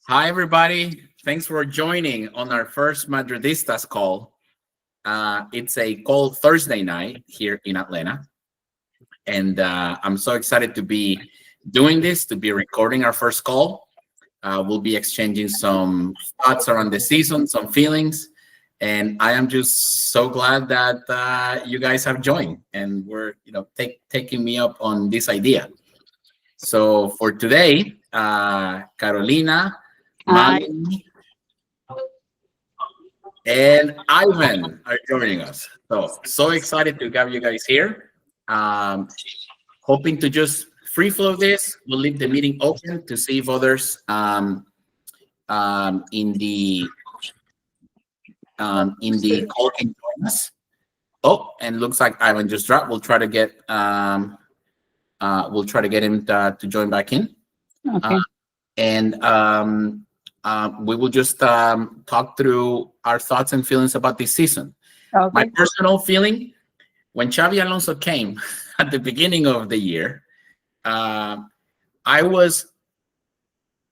Hi, everybody. Thanks for joining on our first Madridistas call. It's a cold Thursday night here in Atlanta. And I'm so excited to be doing this, to be recording our first call. We'll be exchanging some thoughts around the season, some feelings. And I am just so glad that you guys have joined and we're, taking me up on this idea. So for today, Carolina, Hi. Mali, and Ivan are joining us. So excited to have you guys here. Um, Hoping to just free flow this. We'll leave the meeting open to see if others in the call can join us. Oh, and looks like Ivan just dropped. We'll try to get him to join back in. Okay. And we will just talk through our thoughts and feelings about this season. Okay. My personal feeling, when Xabi Alonso came at the beginning of the year, I was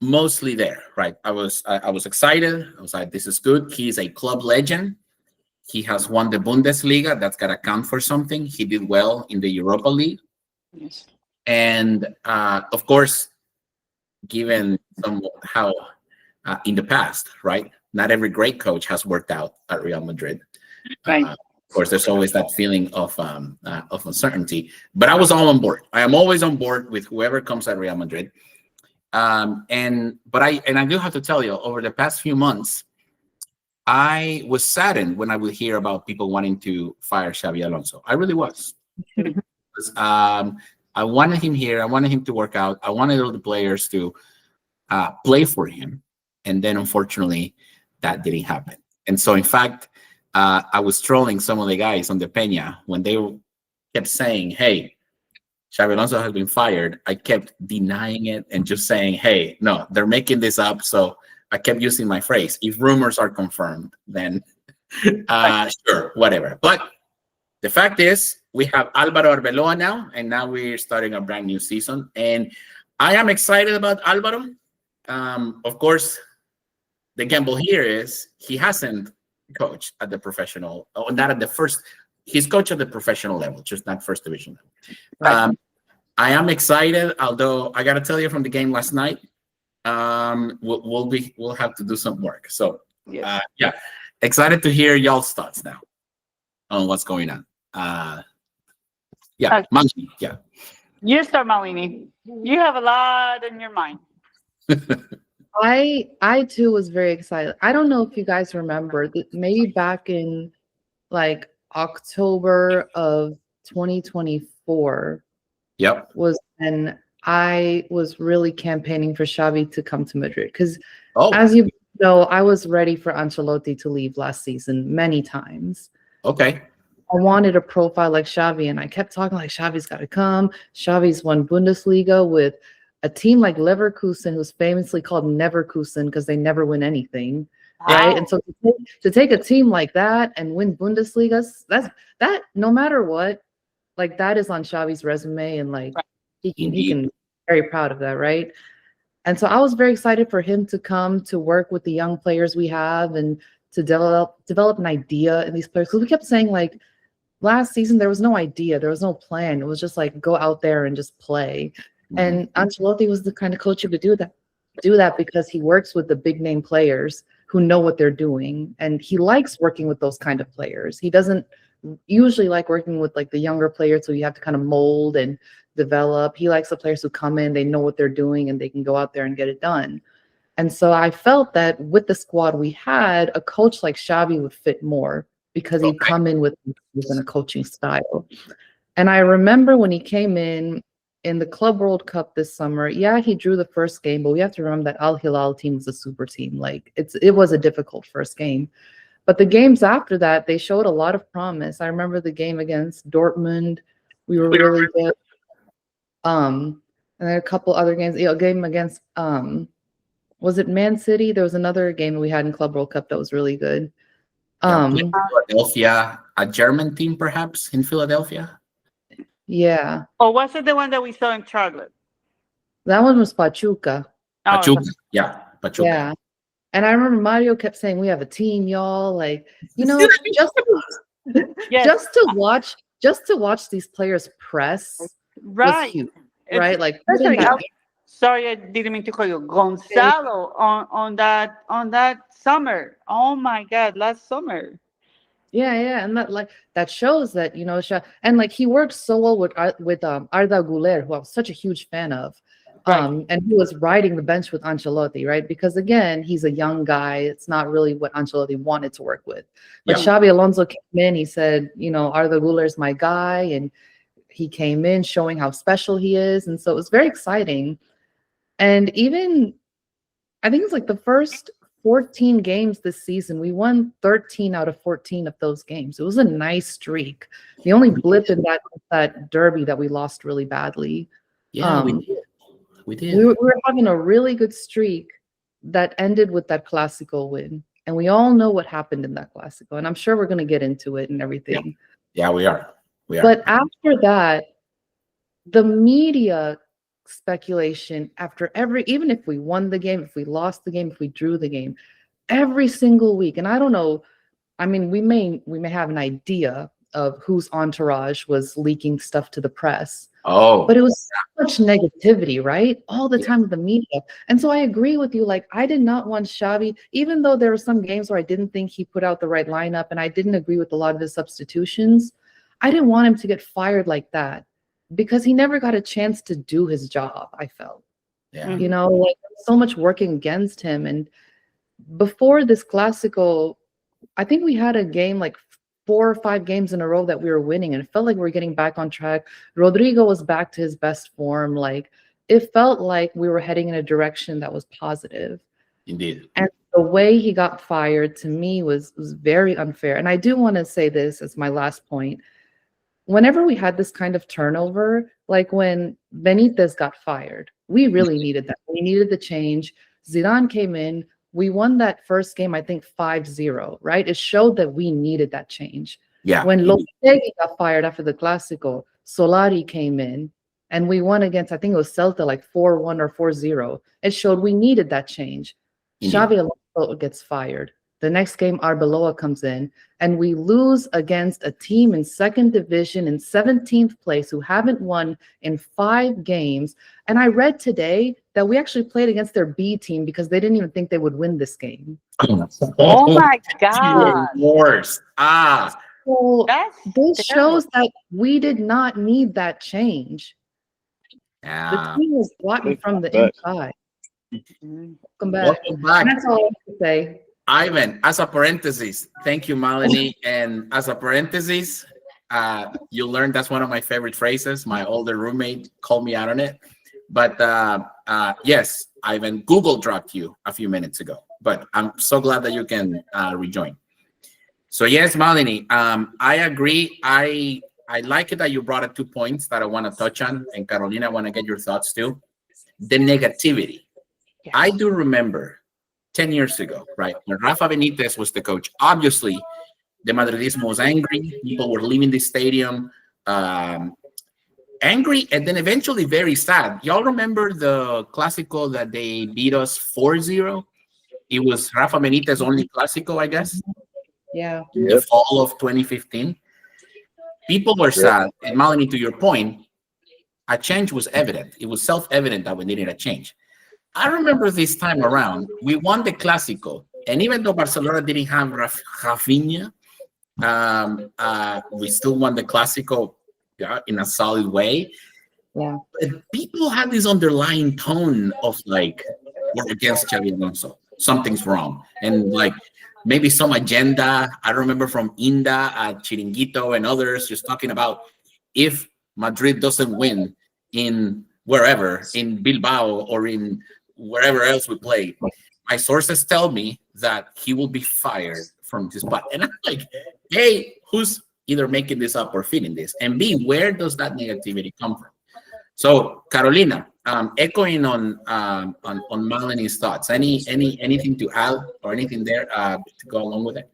mostly there, right? I was excited. I was like, this is good. He's a club legend. He has won the Bundesliga. That's got to count for something. He did well in the Europa League. Yes. And of course, given how in the past, right? Not every great coach has worked out at Real Madrid. Right. Of course, there's always that feeling of uncertainty. But I was all on board. I am always on board with whoever comes at Real Madrid. But I do have to tell you, over the past few months, I was saddened when I would hear about people wanting to fire Xabi Alonso. I really was. Because, I wanted him here. I wanted him to work out. I wanted all the players to play for him. And then, unfortunately, that didn't happen. And so, in fact, I was trolling some of the guys on the Peña when they kept saying, hey, Xabi Alonso has been fired. I kept denying it and just saying, hey, no, they're making this up. So I kept using my phrase. If rumors are confirmed, then sure, whatever. But the fact is, we have Álvaro Arbeloa now, and now we're starting a brand new season. And I am excited about Álvaro. Of course, the gamble here is he hasn't coached at the professional, or not at the first. He's coached at the professional level, just not first division level. Right. I am excited, although I got to tell you from the game last night, we'll have to do some work. So Yes. yeah, excited to hear y'all's thoughts now on what's going on. Yeah, Okay. Monkey, yeah. You start, Malini. You have a lot in your mind. I too was very excited. I don't know if you guys remember that maybe back in like October of 2024 Yep. was when I was really campaigning for Xavi to come to Madrid. Because Oh, as you know, I was ready for Ancelotti to leave last season many times. okay. I wanted a profile like Xavi, and I kept talking like Xavi's got to come. Xavi's won Bundesliga with a team like Leverkusen, who's famously called Neverkusen because they never win anything, right? Wow. And so to take a team like that and win Bundesliga, that no matter what, like that is on Xavi's resume, and like he can be very proud of that, right? And so I was very excited for him to come to work with the young players we have and to develop an idea in these players. Because we kept saying like last season there was no idea, there was no plan. It was just like go out there and just play. And Ancelotti was the kind of coach who could do that because he works with the big name players who know what they're doing, and he likes working with those kind of players. He doesn't usually like working with like the younger players, so you have to kind of mold and develop. He likes the players who come in, they know what they're doing, and they can go out there and get it done. And so I felt that with the squad we had, a coach like Xavi would fit more because he'd come in with a coaching style. And I remember when he came in the Club World Cup this summer, yeah, he drew the first game, but we have to remember that Al Hilal team was a super team. Like it was a difficult first game. But the games after that, they showed a lot of promise. I remember the game against Dortmund. We were really good. And then a couple other games, game against was it Man City? There was another game we had in Club World Cup that was really good. Philadelphia, a German team perhaps in Philadelphia. Yeah. Or was it the one that we saw in Charlotte? That one was Pachuca. Oh, Pachuca, yeah. Pachuca. Yeah. And I remember Mario kept saying, "We have a team, y'all." Like, just Yes, just to watch these players press was right. huge, It's, right? Like putting especially, that sorry, I didn't mean to call you Gonzalo on that summer. Oh my God, last summer. yeah, and that shows that and like he worked so well with Arda Güler, who I was such a huge fan of, Right. and he was riding the bench with Ancelotti, right? Because again, he's a young guy. It's not really what Ancelotti wanted to work with. But Yeah. Xabi Alonso came in. He said, Arda Güler's my guy, and he came in showing how special he is, and so it was very exciting. And even I think it's like the first 14 games this season, we won 13 out of 14 of those games. It was a nice streak. The only blip in that derby that we lost really badly. Yeah, we did. We did. We were having a really good streak that ended with that Clásico win. And we all know what happened in that Clásico. And I'm sure we're going to get into it and everything. Yeah, we are. But after that, the media speculation after even if we won the game, if we lost the game, if we drew the game, every single week. And I don't know, I mean, we may have an idea of whose entourage was leaking stuff to the press. Oh, but it was so much negativity, right? All the time with the media. And so I agree with you. Like, I did not want Xavi, even though there were some games where I didn't think he put out the right lineup and I didn't agree with a lot of his substitutions. I didn't want him to get fired like that because he never got a chance to do his job, I felt. yeah. Like so much working against him. And before this Clásico, I think we had a game like 4 or 5 games in a row that we were winning, and it felt like we were getting back on track. Rodrigo was back to his best form. Like, it felt like we were heading in a direction that was positive. Indeed. And the way he got fired to me was very unfair. And I do want to say this as my last point. Whenever we had this kind of turnover, like when Benitez got fired, we really needed that. We needed the change. Zidane came in. We won that first game, I think 5-0, right? It showed that we needed that change. Yeah. When Lopetegui got fired after the Clásico, Solari came in and we won against, I think it was Celta, like 4-1 or 4-0. It showed we needed that change. Indeed. Xavi Alonso gets fired. The next game, Arbeloa comes in, and we lose against a team in 2nd division in 17th place who haven't won in 5 games. And I read today that we actually played against their B team because they didn't even think they would win this game. Oh my God. Worse. So That's this terrible. shows that we did not need that change. The Yeah. team was rotten from the inside. Welcome back. Welcome back. And that's all I have to say. Ivan, as a parenthesis, thank you, Malini. And as a parenthesis, you learned that's one of my favorite phrases. My older roommate called me out on it. But yes, Ivan, Google dropped you a few minutes ago. But I'm so glad that you can rejoin. So yes, Malini, I agree. I like it that you brought up 2 points that I want to touch on. And Carolina, I want to get your thoughts too. The negativity. Yeah. I do remember 10 years ago, right? When Rafa Benitez was the coach, obviously the Madridismo was angry. People were leaving the stadium angry and then eventually very sad. Y'all remember the Clásico that they beat us 4-0? It was Rafa Benitez's only Clásico, I guess. Yeah. In the fall of 2015. People were sad. And Malini, to your point, a change was evident. It was self-evident that we needed a change. I remember this time around, we won the Clásico, and even though Barcelona didn't have Rafinha, we still won the Clásico in a solid way. Yeah. But people had this underlying tone of like, we're against Xabi Alonso. Something's wrong. And like maybe some agenda. I remember from Inda, Chiringuito, and others just talking about if Madrid doesn't win in wherever, in Bilbao or in wherever else we play, my sources tell me that he will be fired from this spot. And I'm like, hey, who's either making this up or feeding this? And B, where does that negativity come from? So, Carolina, echoing on Malini's thoughts, anything to add or anything there to go along with it?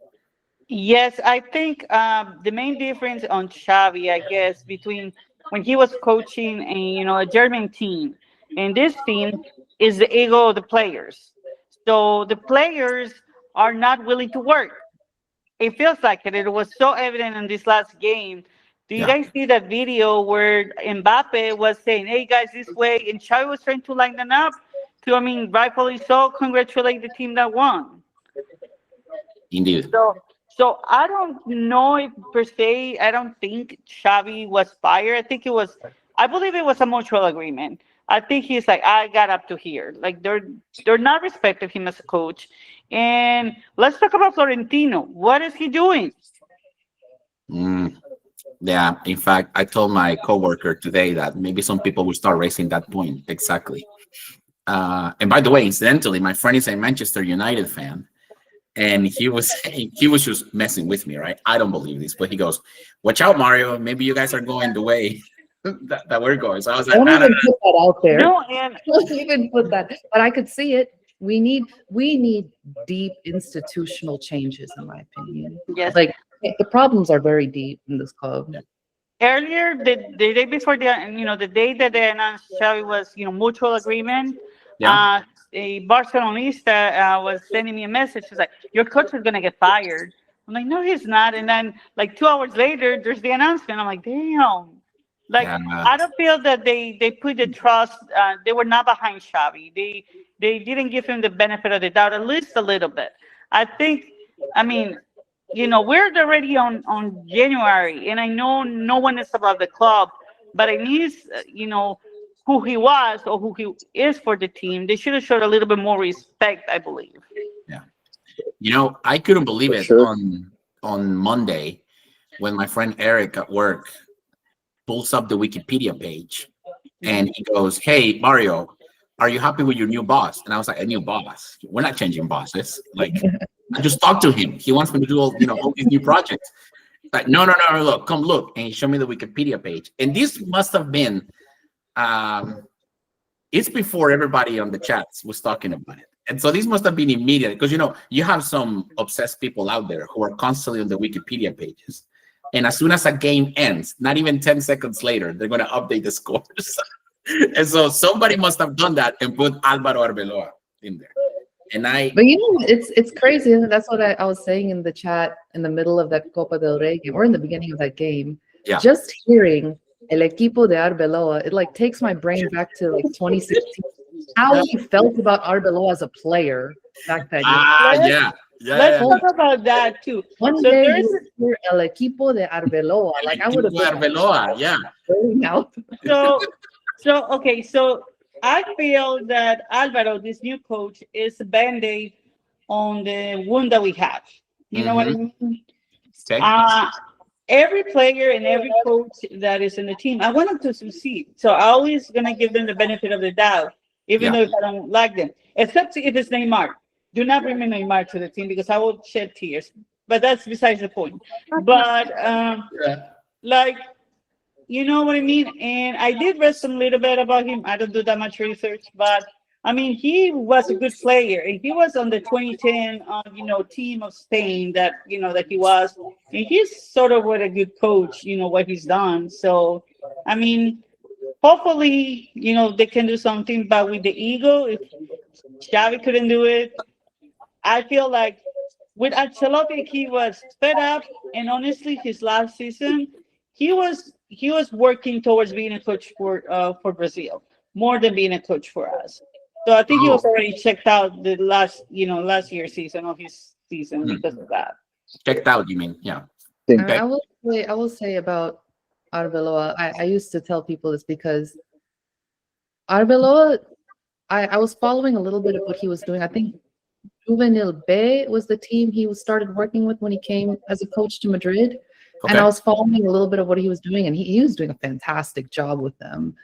Yes, I think the main difference on Xavi, I guess, between when he was coaching a German team and this team is the ego of the players. So the players are not willing to work. It feels like it. It was so evident in this last game. Do you Yeah. guys see that video where Mbappe was saying, "Hey guys, this way," and Xavi was trying to line them up to, I mean, rightfully so, congratulate the team that won. Indeed. So I don't know if per se. I don't think Xavi was fired. I think it was. I believe it was a mutual agreement. I think he's like, I got up to here. Like they're not respecting him as a coach. And let's talk about Florentino. What is he doing? Mm, yeah. In fact, I told my coworker today that maybe some people will start raising that point. Exactly. And by the way, incidentally, my friend is a Manchester United fan, and he was just messing with me, right? I don't believe this, but he goes, "Watch out, Mario. Maybe you guys are going the way that we're going." So I was like, Don't "Nah, nah, even nah." put that out there. No, and Don't even put that. But I could see it. We need deep institutional changes, in my opinion. yes, Like the problems are very deep in this club. earlier the day before the day that they announced Xavi was mutual agreement. Yeah. A Barcelonista was sending me a message. She's like, "Your coach is gonna get fired." I'm like, "No, he's not." And then like 2 hours later, there's the announcement. I'm like, "Damn!" Like Yeah. I don't feel that they put the trust. They were not behind Xavi. They didn't give him the benefit of the doubt, at least a little bit. I think. I mean, we're already on January, and I know no one is above the club, but at least who he was or who he is for the team, they should have showed a little bit more respect, I believe. Yeah. I couldn't believe For it sure. on Monday when my friend Eric at work pulls up the Wikipedia page and he goes, "Hey, Mario, are you happy with your new boss?" And I was like, "A new boss? We're not changing bosses. Like, I just talked to him. He wants me to do all these new projects." Like, no, look, come look. And he showed me the Wikipedia page. And this must have been, it's before everybody on the chats was talking about it. And so this must have been immediate because, you have some obsessed people out there who are constantly on the Wikipedia pages. And as soon as a game ends, not even 10 seconds later, they're going to update the scores. And so somebody must have done that and put Alvaro Arbeloa in there. And But it's crazy. That's what I was saying in the chat in the middle of that Copa del Rey game or in the beginning of that game. Yeah. Just hearing El Equipo de Arbeloa, it like takes my brain back to like 2016. How he felt about Arbeloa as a player back then. yeah. Let's talk about that too. One So day there's you hear El Equipo de Arbeloa. Like I would have Arbeloa, yeah. out. so I feel that Alvaro, this new coach, is a band-aid on the wound that we have. You know what I mean? Okay. Every player and every coach that is in the team, I want them to succeed. So I'm always gonna give them the benefit of the doubt, even though if I don't like them, except if it's Neymar. Do not bring Neymar to the team because I will shed tears. But that's besides the point. But like, you know what I mean? And I did read some little bit about him. I don't do that much research, but I mean, he was a good player, and he was on the 2010, team of Spain that that he was, and he's sort of what a good coach, what he's done. So, I mean, hopefully, they can do something. But with the ego, if Xavi couldn't do it, I feel like with Ancelotti, he was fed up, and honestly, his last season, he was working towards being a coach for Brazil more than being a coach for us. So I think he was already checked out the last year's season of his season because of that. Checked out, you mean? Yeah. I will say about Arbeloa, I used to tell people this because Arbeloa, I was following a little bit of what he was doing. I think Juvenil B was the team he started working with when he came as a coach to Madrid. Okay. And I was following a little bit of what he was doing, and he was doing a fantastic job with them.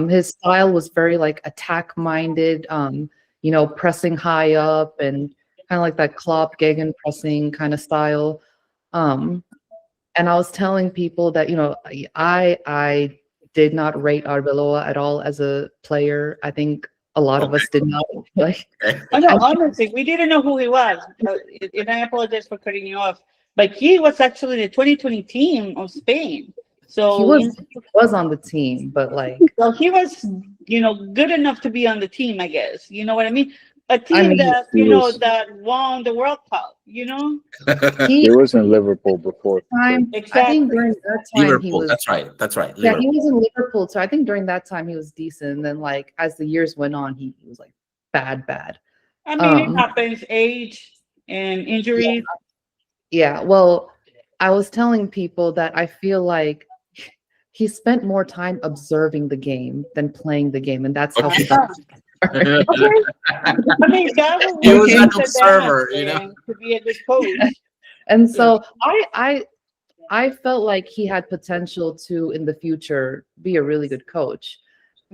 His style was very like attack minded, pressing high up and kind of like that Klopp Gegen pressing kind of style. And I was telling people that, I did not rate Arbeloa at all as a player. I think a lot of us did not. Like, honestly, we didn't know who he was. And I apologize for cutting you off, but he was actually the 2020 team of Spain. So he was on the team, but like, so he was, good enough to be on the team, I guess. You know what I mean? a team mean, that he was- that won the World Cup. he He was in Liverpool before. time. I Exactly. think during that time he Liverpool. was. That's right. That's right. Yeah, he Liverpool. was in Liverpool. So I think during that time he was decent. And then like as the years went on, he was like bad. I mean, it Um, happens, age and injuries. Yeah, well, I was telling people that I feel like he spent more time observing the game than playing the game, and that's how he got. Okay. I mean, that would He work was in an his observer, advantage, to be a good coach. And so I felt like he had potential to in the future be a really good coach.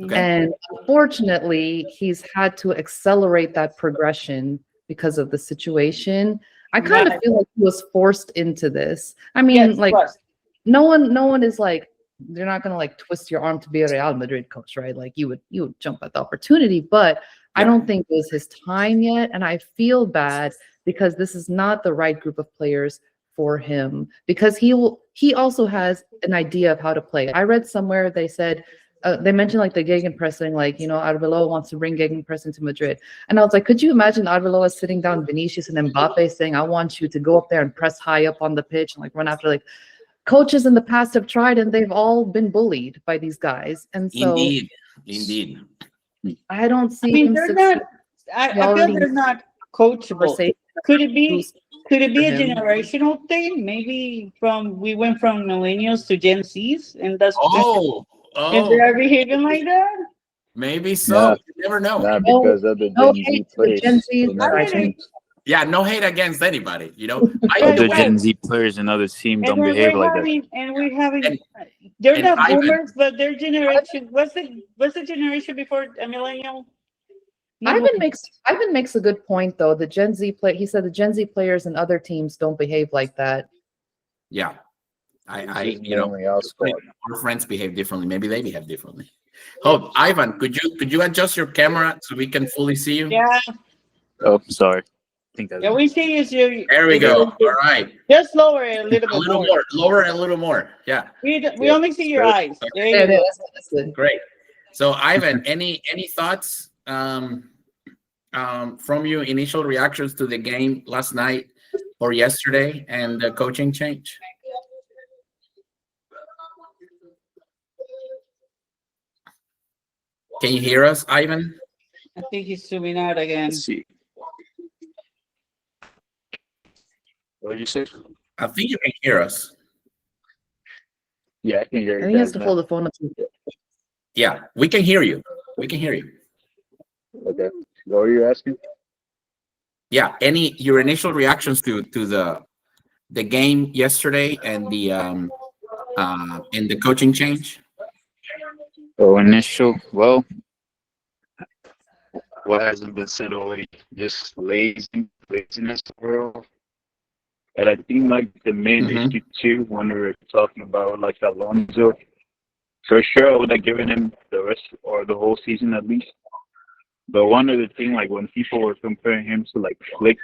Okay. And unfortunately, he's had to accelerate that progression because of the situation. I kind of Right. feel like he was forced into this. I mean, Yes, like plus. no one is like they're not gonna like twist your arm to be a Real Madrid coach, right? Like you would jump at the opportunity, but I Yeah. don't think it was his time yet. And I feel bad because this is not the right group of players for him because he also has an idea of how to play. I read somewhere they said they mentioned like the gegenpressing, like Arbeloa wants to bring gegenpressing to Madrid, and I was like, could you imagine Arbeloa sitting down Vinicius and Mbappe saying, "I want you to go up there and press high up on the pitch and like run after." Like coaches in the past have tried, and they've all been bullied by these guys, and so Indeed. I don't I see mean, him they're succeed. not. I feel already- they're not coachable. Conversation Could it be? who's Could it be for a him. generational thing? Maybe we went from millennials to Gen Zs, and and they're behaving like that. Maybe so. Nah. You never know. Not No- because of the no Gen Z hate to the players. Gen They Zs, never I mean, changed. Yeah, no hate against anybody. I Right, Other right. Gen Z players and other teams don't behave like that. we're having. And- They're and not Ivan- boomers, but their generation. What's the generation before a millennial? Not Ivan makes a good point though. The Gen Z play. He said the Gen Z players and other teams don't behave like that. Yeah. This is mainly our squad. Our friends behave differently. Maybe they behave differently. Oh, Ivan, could you adjust your camera so we can fully see you? Yeah, Oh, sorry. I think that's yeah. We see is you. There we go. All right. Just lower it a little A bit little more. more. Lower a little more. Yeah. We Yeah, only see your good. eyes. There There you it go. is. That's good. Great. So Ivan, any thoughts from your initial reactions to the game last night or yesterday and the coaching change? Can you hear us, Ivan? I think he's zooming out again. Let's see. What did you say? I think you can hear us. Yeah, I can hear I you think he has guys to now. hold the phone up to Yeah, we can hear you. We can hear you. Okay. What were you asking? Yeah. Your initial reactions to the game yesterday and the coaching change? Oh, well, what hasn't been said already? Just laziness overall. And I think like the main Mhm. issue too, when we were talking about like Alonso, for sure I would have given him the rest or the whole season at least. But one other thing, like when people were comparing him to like Flick,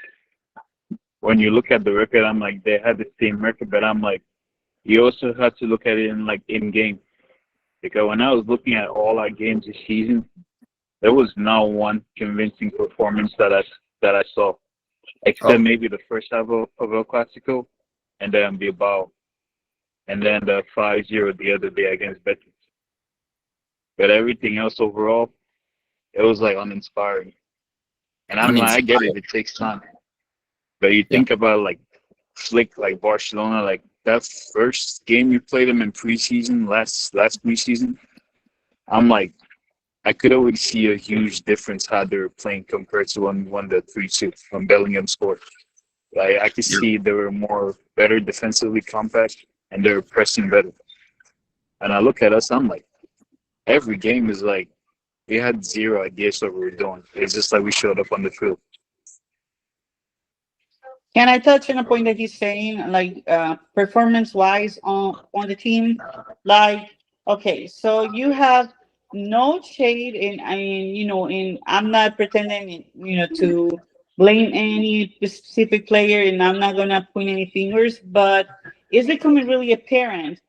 when you look at the record, I'm like they had the same record, but I'm like you also have to look at it in game. Because when I was looking at all our games this season, there was not one convincing performance that I saw, except maybe the first half of El Clasico, and then Bilbao, and then the 5-0 the other day against Betis. But everything else overall, it was like uninspiring. And I'm like, I get it, it takes time. But you think about like Flick, like Barcelona, like that first game you played them in preseason, last preseason, I'm like, I could always see a huge difference how they were playing compared to when the 3-2 when Bellingham scored. Like I could see they were better defensively compact and they were pressing better. And I look at us, I'm like, every game is like we had zero ideas what we were doing. It's just like we showed up on the field. Can I touch on a point that he's saying, like performance wise on the team? Like, okay, so you have no shade in I'm not pretending to blame any specific player, and I'm not gonna point any fingers, but it's becoming really apparent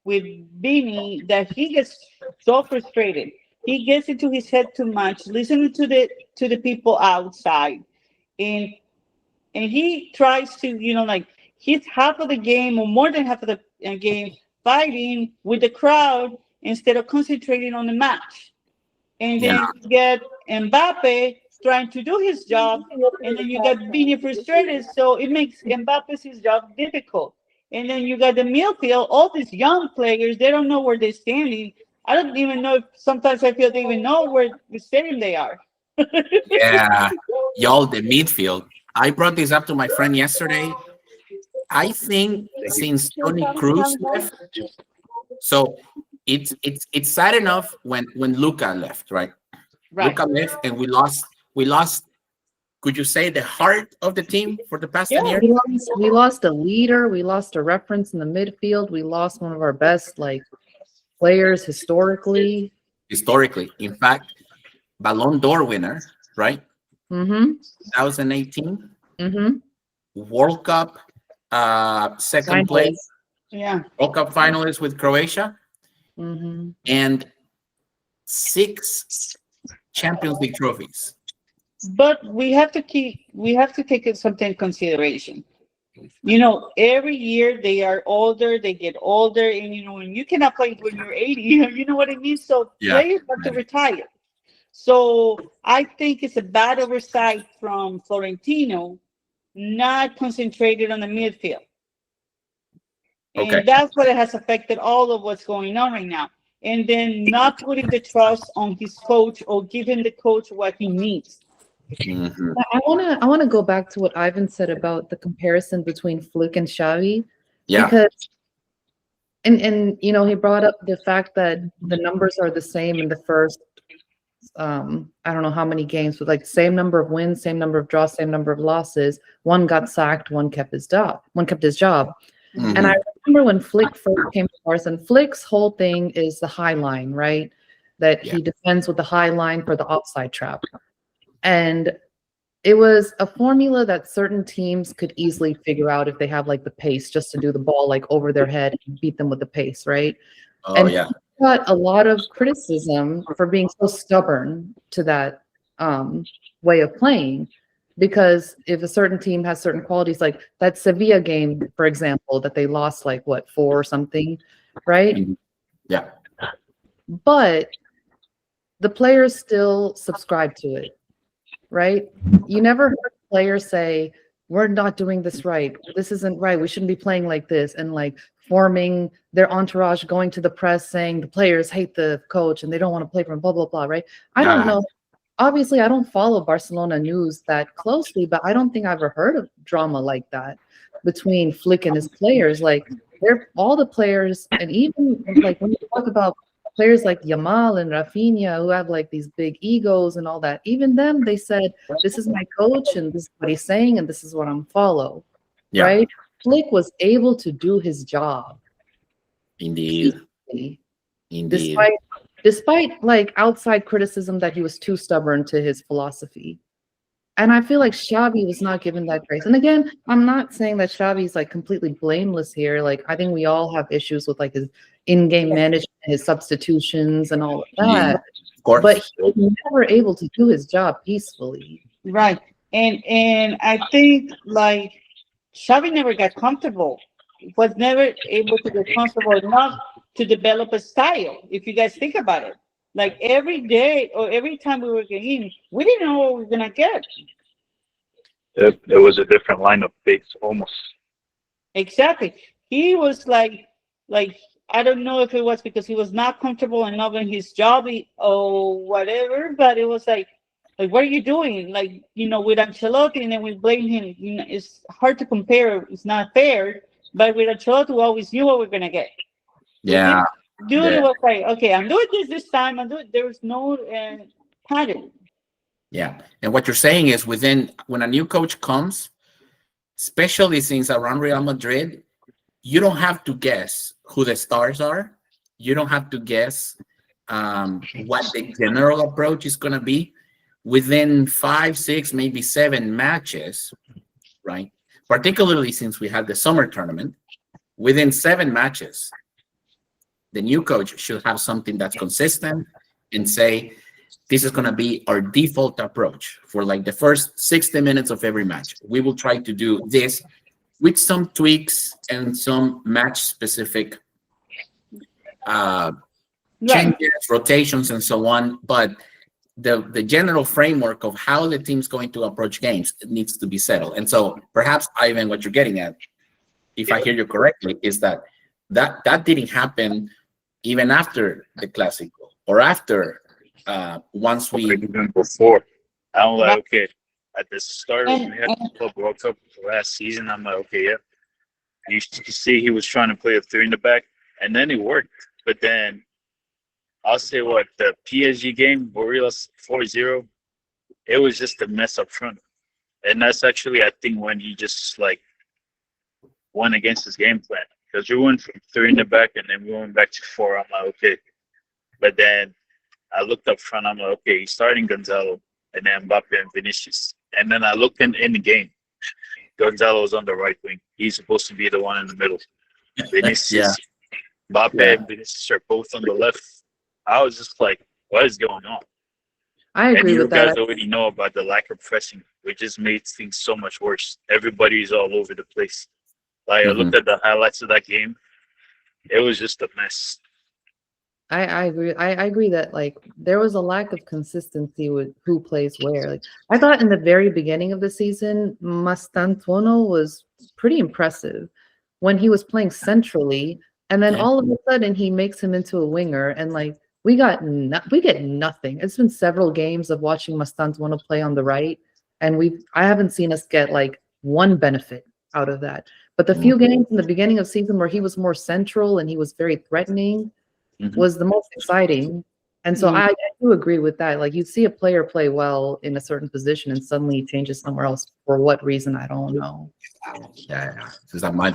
with Beanie that he gets so frustrated he gets into his head too much, listening to the people outside, and he tries to, like he's half of the game or more than half of the game fighting with the crowd instead of concentrating on the match. And then you get Mbappe trying to do his job, and then you got Vini frustrated, so it makes Mbappe's his job difficult. And then you got the midfield, all these young players, they don't know where they're standing. I don't even know if sometimes I feel they even know where the stadium they are. Yeah, y'all, the midfield. I brought this up to my friend yesterday. I think since Tony Cruz left, so it's sad enough when Luca left, right? Luca left, and we lost. Could you say the heart of the team for the past 10 years? We lost a leader. We lost a reference in the midfield. We lost one of our best players historically. In fact, Ballon d'Or winner, right? 2018. World Cup second place. Yeah. World Cup finalist with Croatia. And 6 Champions League trophies. But we have to take something into consideration. Every year they are older, they get older, and when you cannot play when you're 80, you know what I mean? So players have to retire. So I think it's a bad oversight from Florentino, not concentrated on the midfield. And that's what it has affected all of what's going on right now. And then not putting the trust on his coach or giving the coach what he needs. I want to go back to what Ivan said about the comparison between Flick and Xavi. Yeah. Because and he brought up the fact that the numbers are the same in the first I don't know how many games, but same number of wins, same number of draws, same number of losses. One got sacked, one kept his job. And I remember when Flick first came to Barca, Flick's whole thing is the high line, right? That he defends with the high line for the offside trap. And it was a formula that certain teams could easily figure out if they have the pace just to do the ball over their head and beat them with the pace, right? He got a lot of criticism for being so stubborn to that way of playing. Because if a certain team has certain qualities, like that Sevilla game, for example, that they lost 4 or something, right? Yeah. But the players still subscribe to it, right? You never heard players say, we're not doing this right. This isn't right. We shouldn't be playing like this. And forming their entourage, going to the press saying the players hate the coach and they don't want to play for him, blah, blah, blah, right? I don't know. Obviously, I don't follow Barcelona news that closely, but I don't think I've ever heard of drama like that between Flick and his players. They're all the players, and even when you talk about players like Yamal and Rafinha who have these big egos and all that, even them, they said, this is my coach and this is what he's saying and this is what I'm follow. Right? Flick was able to do his job. Indeed. Despite outside criticism that he was too stubborn to his philosophy. And I feel like Xavi was not given that grace. And again, I'm not saying that Xavi's completely blameless here. I think we all have issues with his in-game management, his substitutions and all of that. Of course. But he was never able to do his job peacefully. Right. And I think Xavi never got comfortable. Was never able to get comfortable enough to develop a style, if you guys think about it. Every day or every time we were getting, we didn't know what we were going to get. There was a different line of pace, almost. Exactly. He was I don't know if it was because he was not comfortable enough in his job or whatever, but it was what are you doing? With Ancelotti, and then we blame him. It's hard to compare. It's not fair. But with Ancelotti, we always knew what we were going to get. Yeah. Dude, it was okay, I'm doing this time. There was no pattern. Yeah. And what you're saying is when a new coach comes, especially since around Real Madrid, you don't have to guess who the stars are. You don't have to guess what the general approach is going to be. Within 5, 6, maybe 7 matches, right? Particularly since we had the summer tournament, within 7 matches, the new coach should have something that's consistent and say, this is going to be our default approach for like the first 60 minutes of every match. We will try to do this with some tweaks and some match specific changes, rotations, and so on. But the general framework of how the team's going to approach games needs to be settled. And so perhaps, Ivan, what you're getting at, if I hear you correctly, is that didn't happen even after the Clásico or after once we even before. I'm like, okay, at the start of we had the Club World Cup last season, I'm like, okay, yeah. You see he was trying to play a three in the back, and then it worked. But then I'll say what, the PSG game where we lost 4-0, it was just a mess up front. And that's actually, I think, when he just like went against his game plan. Because we went from three in the back and then we went back to four. I'm like, okay. But then I looked up front, I'm like, okay, he's starting Gonzalo and then Mbappe and Vinicius. And then I looked in the game. Gonzalo's on the right wing. He's supposed to be the one in the middle. Vinicius, Mbappe and Vinicius are both on the left. I was just like, what is going on? I agree with that. You guys already know about the lack of pressing, which just made things so much worse. Everybody's all over the place. Like I looked at the highlights of that game, it was just a mess. I agree. I agree that like there was a lack of consistency with who plays where. Like I thought in the very beginning of the season, Mastantuono was pretty impressive when he was playing centrally, and then all of a sudden he makes him into a winger, and like we get nothing. It's been several games of watching Mastantuono play on the right, and I haven't seen us get like one benefit out of that. But the few games in the beginning of season where he was more central and he was very threatening was the most exciting. And so I do agree with that. Like you see a player play well in a certain position and suddenly he changes somewhere else for what reason, I don't know. Yeah. Because that might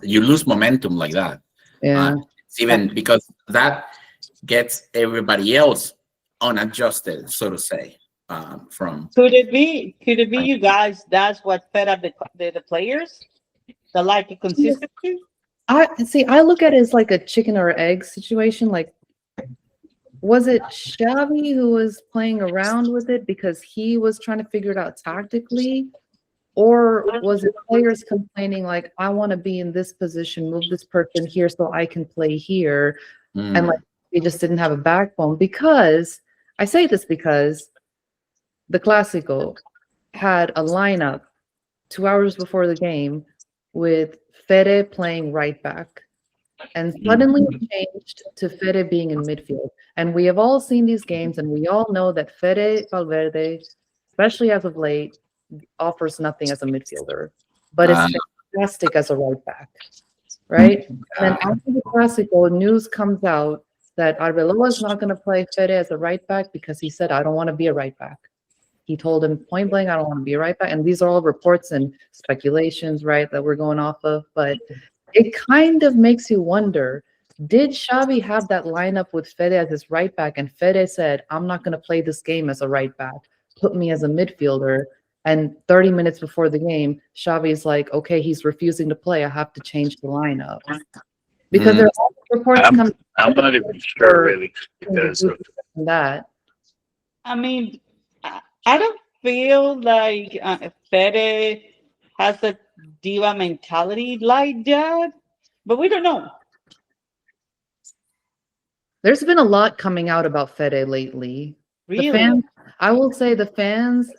you lose momentum like that. Yeah. It's even because that gets everybody else unadjusted, so to say. Could it be you guys, that's what fed up the players? The lack of consistency? I look at it as like a chicken or egg situation. Like, was it Xavi who was playing around with it because he was trying to figure it out tactically? Or was it players complaining like, I want to be in this position, move this person here so I can play here? And like, they just didn't have a backbone. Because, I say this because the Clásico had a lineup 2 hours before the game with Fede playing right back. And suddenly it changed to Fede being in midfield. And we have all seen these games, and we all know that Fede Valverde, especially as of late, offers nothing as a midfielder, but is fantastic as a right back, right? And then after the Clásico, news comes out that Arbeloa is not going to play Fede as a right back because he said, I don't want to be a right back. He told him point blank, I don't want to be a right back. And these are all reports and speculations, right, that we're going off of. But it kind of makes you wonder, did Xavi have that lineup with Fede as his right back? And Fede said, I'm not going to play this game as a right back. Put me as a midfielder. And 30 minutes before the game, Xavi's like, okay, he's refusing to play. I have to change the lineup. Because there are all reports coming. I'm not even sure, really, because of that. I mean, I don't feel like Fede has a diva mentality like that, but we don't know. There's been a lot coming out about Fede lately. Really? I will say the fans,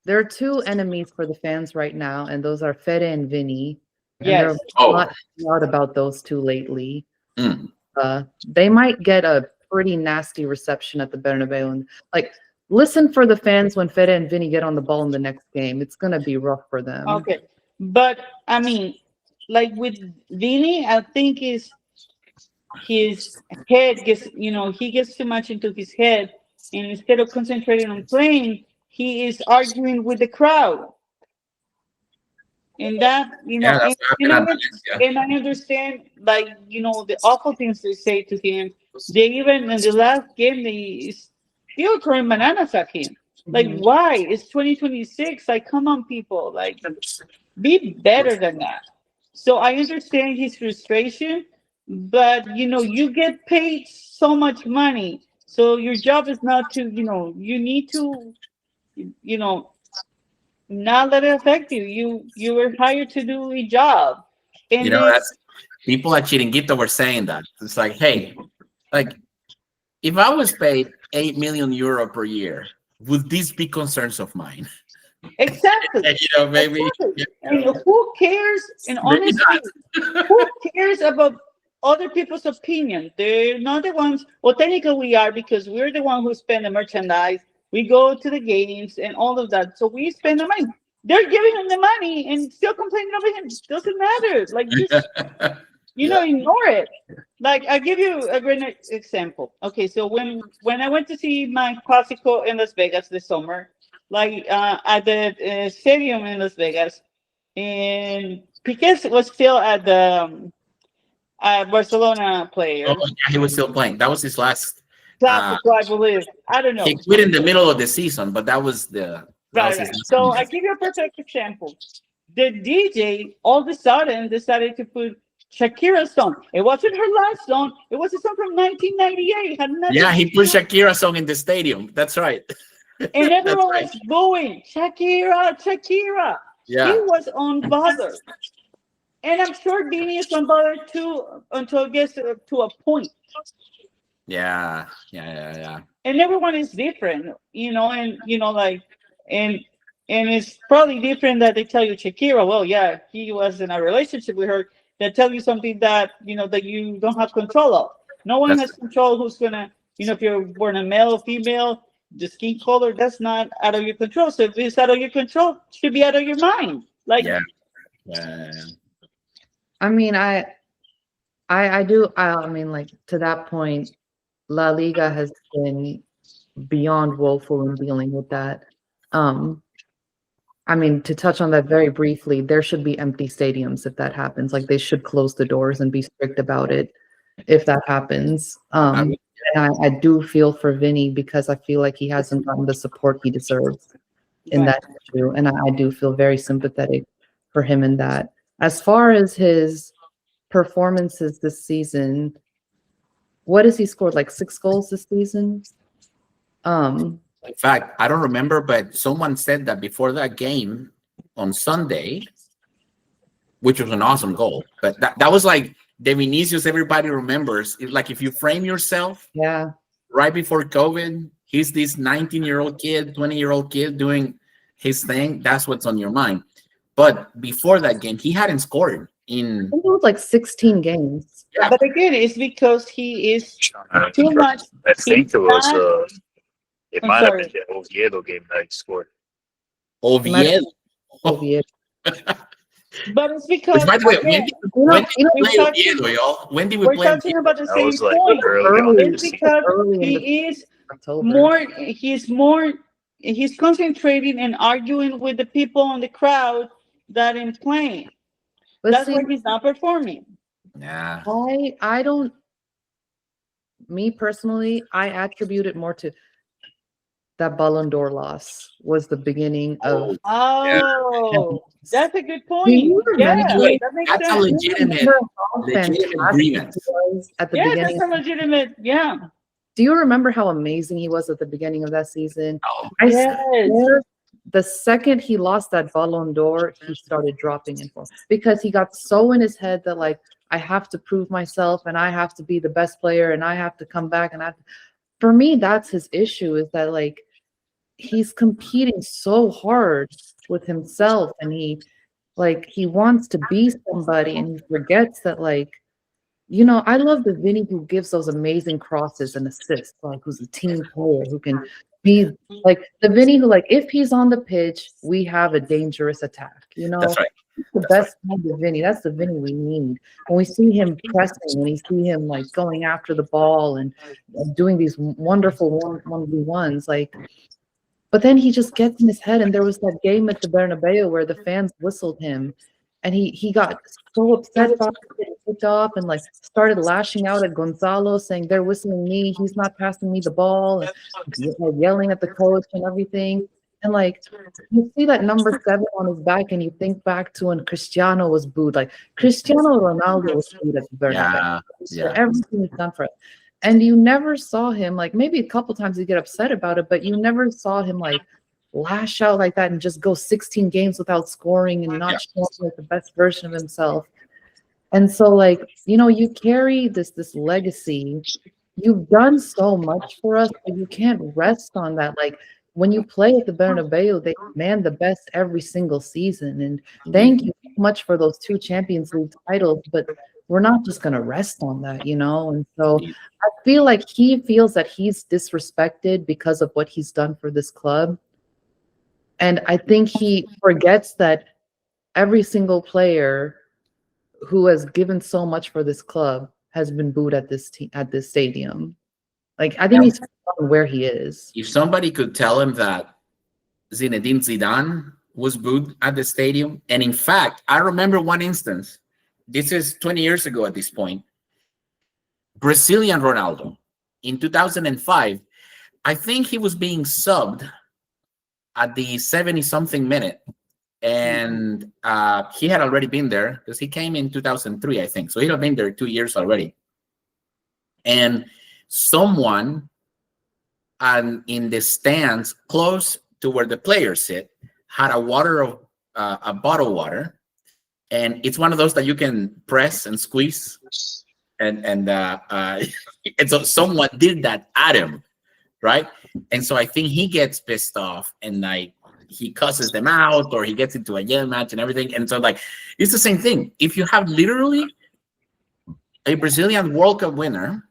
there are two enemies for the fans right now, and those are Fede and Vinny. Yes. And there's a lot about those two lately. They might get a pretty nasty reception at the Bernabeu. And like, listen for the fans when Fede and Vinny get on the ball in the next game. It's going to be rough for them. Okay. But, I mean, like with Vinny, I think his head gets, he gets too much into his head. And instead of concentrating on playing, he is arguing with the crowd. And that, and I understand, like, the awful things they say to him. They even, in the last game, they still throwing bananas at him. Like, why? It's 2026. Like, come on, people. Like, be better than that. So I understand his frustration, but, you get paid so much money So your job is not to, you need to, you know, not let it affect you. You were hired to do a job, You and know, then that's people at Chiringuito were saying that. It's like, hey, like if I was paid 8 million euro per year, would these be concerns of mine? exactly, And, maybe, exactly. you And know, who cares? And maybe honestly, not. who cares about other people's opinion? They're not the ones. Well, technically we are because we're the one who spend the merchandise. We go to the games and all of that. So we spend the money. They're giving him the money and still complaining over him. Doesn't matter. Like just ignore it. Like I give you a great example. Okay, so when I went to see my Clásico in Las Vegas this summer, like at the stadium in Las Vegas, and Piqué was still at the Barcelona Oh, player. yeah, he was still playing. That was his last. Clásico, I believe. I don't know. He quit in the middle of the season, but that was Right, his right. last So I season. give you a perfect example. The DJ all of a sudden decided to put Shakira's song. It wasn't her last song. It was a song from 1998. It had nothing Yeah, to he put do. Shakira song in the stadium. That's right. And That's everyone right. was booing Shakira, Shakira. He Yeah. was unbothered. And I'm sure Beanie is unbothered too until it gets to a point. Yeah. Yeah. And everyone is different, and like and and it's probably different that they tell you Shakira, well, yeah, he was in a relationship with her. They tell you something that that you don't have control of. No one That's has control who's gonna, if you're born a male or female, the skin color, that's not out of your control. So if it's out of your control, it should be out of your mind. Like yeah. Yeah. I mean, I do. I mean, like to that point, La Liga has been beyond woeful in dealing with that. I mean, to touch on that very briefly, there should be empty stadiums if that happens. Like they should close the doors and be strict about it if that happens. And I do feel for Vinny because I feel like he hasn't gotten the support he deserves in that issue. And I do feel very sympathetic for him in that. As far as his performances this season, what has he scored? Like 6 goals this season? In fact, I don't remember, but someone said that before that game on Sunday, which was an awesome goal. But that was like the Vinicius everybody remembers. Like if you frame yourself right before COVID, he's this 19-year-old kid, 20-year-old kid doing his thing. That's what's on your mind. But before that game, he hadn't scored in. I think it was like 16 games. Yeah. But again, it's because he is too much. I think it was it I'm might have sorry. been the Oviedo game that he scored. Oviedo. Oviedo. But it's because By the way, again, when did we we're play talking- Oviedo, y'all? When did we we're play? talking about the That same was like point. early on in the It's season. because Early in the he is October. he's concentrating and arguing with the people in the crowd that in playing. But That's see, why he's not performing. Yeah. I don't, me personally, I attribute it more to that Ballon d'Or loss was the beginning of. Oh, that's a good Do point. you remember? Wait, that makes that's a sense. legitimate How legitimate fantastic grievance. he was at the Yeah, beginning. that's a legitimate. Yeah. Do you remember how amazing he was at the beginning of that season? Oh, I Yes. swear, the second he lost that Ballon d'Or, he started dropping in form because he got so in his head that like I have to prove myself and I have to be the best player and I have to come back and for me that's his issue is that like he's competing so hard with himself and he wants to be somebody and he forgets that like I love the Vinny who gives those amazing crosses and assists, like who's a team player who can be like the Vinny who, like, if he's on the pitch, we have a dangerous attack. that's right. The best kind of Vinny. That's the Vinny we need. When we see him pressing, when we see him like going after the ball and doing these wonderful 1v1s, like. But then he just gets in his head, and there was that game at the Bernabeu where the fans whistled him. And he got so upset about it, kicked off, and like started lashing out at Gonzalo, saying they're whistling me, he's not passing me the ball, and like, yelling at the coach and everything. And like you see that number 7 on his back, and you think back to when Cristiano was booed. Like Cristiano Ronaldo was booed at the Bernabeu. Yeah. Everything he's done for us. And you never saw him, like, maybe a couple times he'd get upset about it, but you never saw him like lash out like that and just go 16 games without scoring and not show up like the best version of himself. And so, like, you carry this legacy. You've done so much for us, but you can't rest on that. Like, when you play at the Bernabeu, they demand the best every single season. And thank you so much for those 2 Champions League titles, but we're not just going to rest on that, And so I feel like he feels that he's disrespected because of what he's done for this club. And I think he forgets that every single player who has given so much for this club has been booed at this stadium. Like, I think he's forgotten where he is. If somebody could tell him that Zinedine Zidane was booed at the stadium, and in fact, I remember one instance. This is 20 years ago at this point. Brazilian Ronaldo in 2005. I think he was being subbed at the 70-something minute. And he had already been there because he came in 2003, I think. So he had been there 2 years already. And someone in the stands close to where the players sit had a bottle water, and it's one of those that you can press and squeeze, and so someone did that at him, right? And so I think he gets pissed off and like he cusses them out, or he gets into a yell match and everything. And so like it's the same thing. If you have literally a Brazilian World Cup winner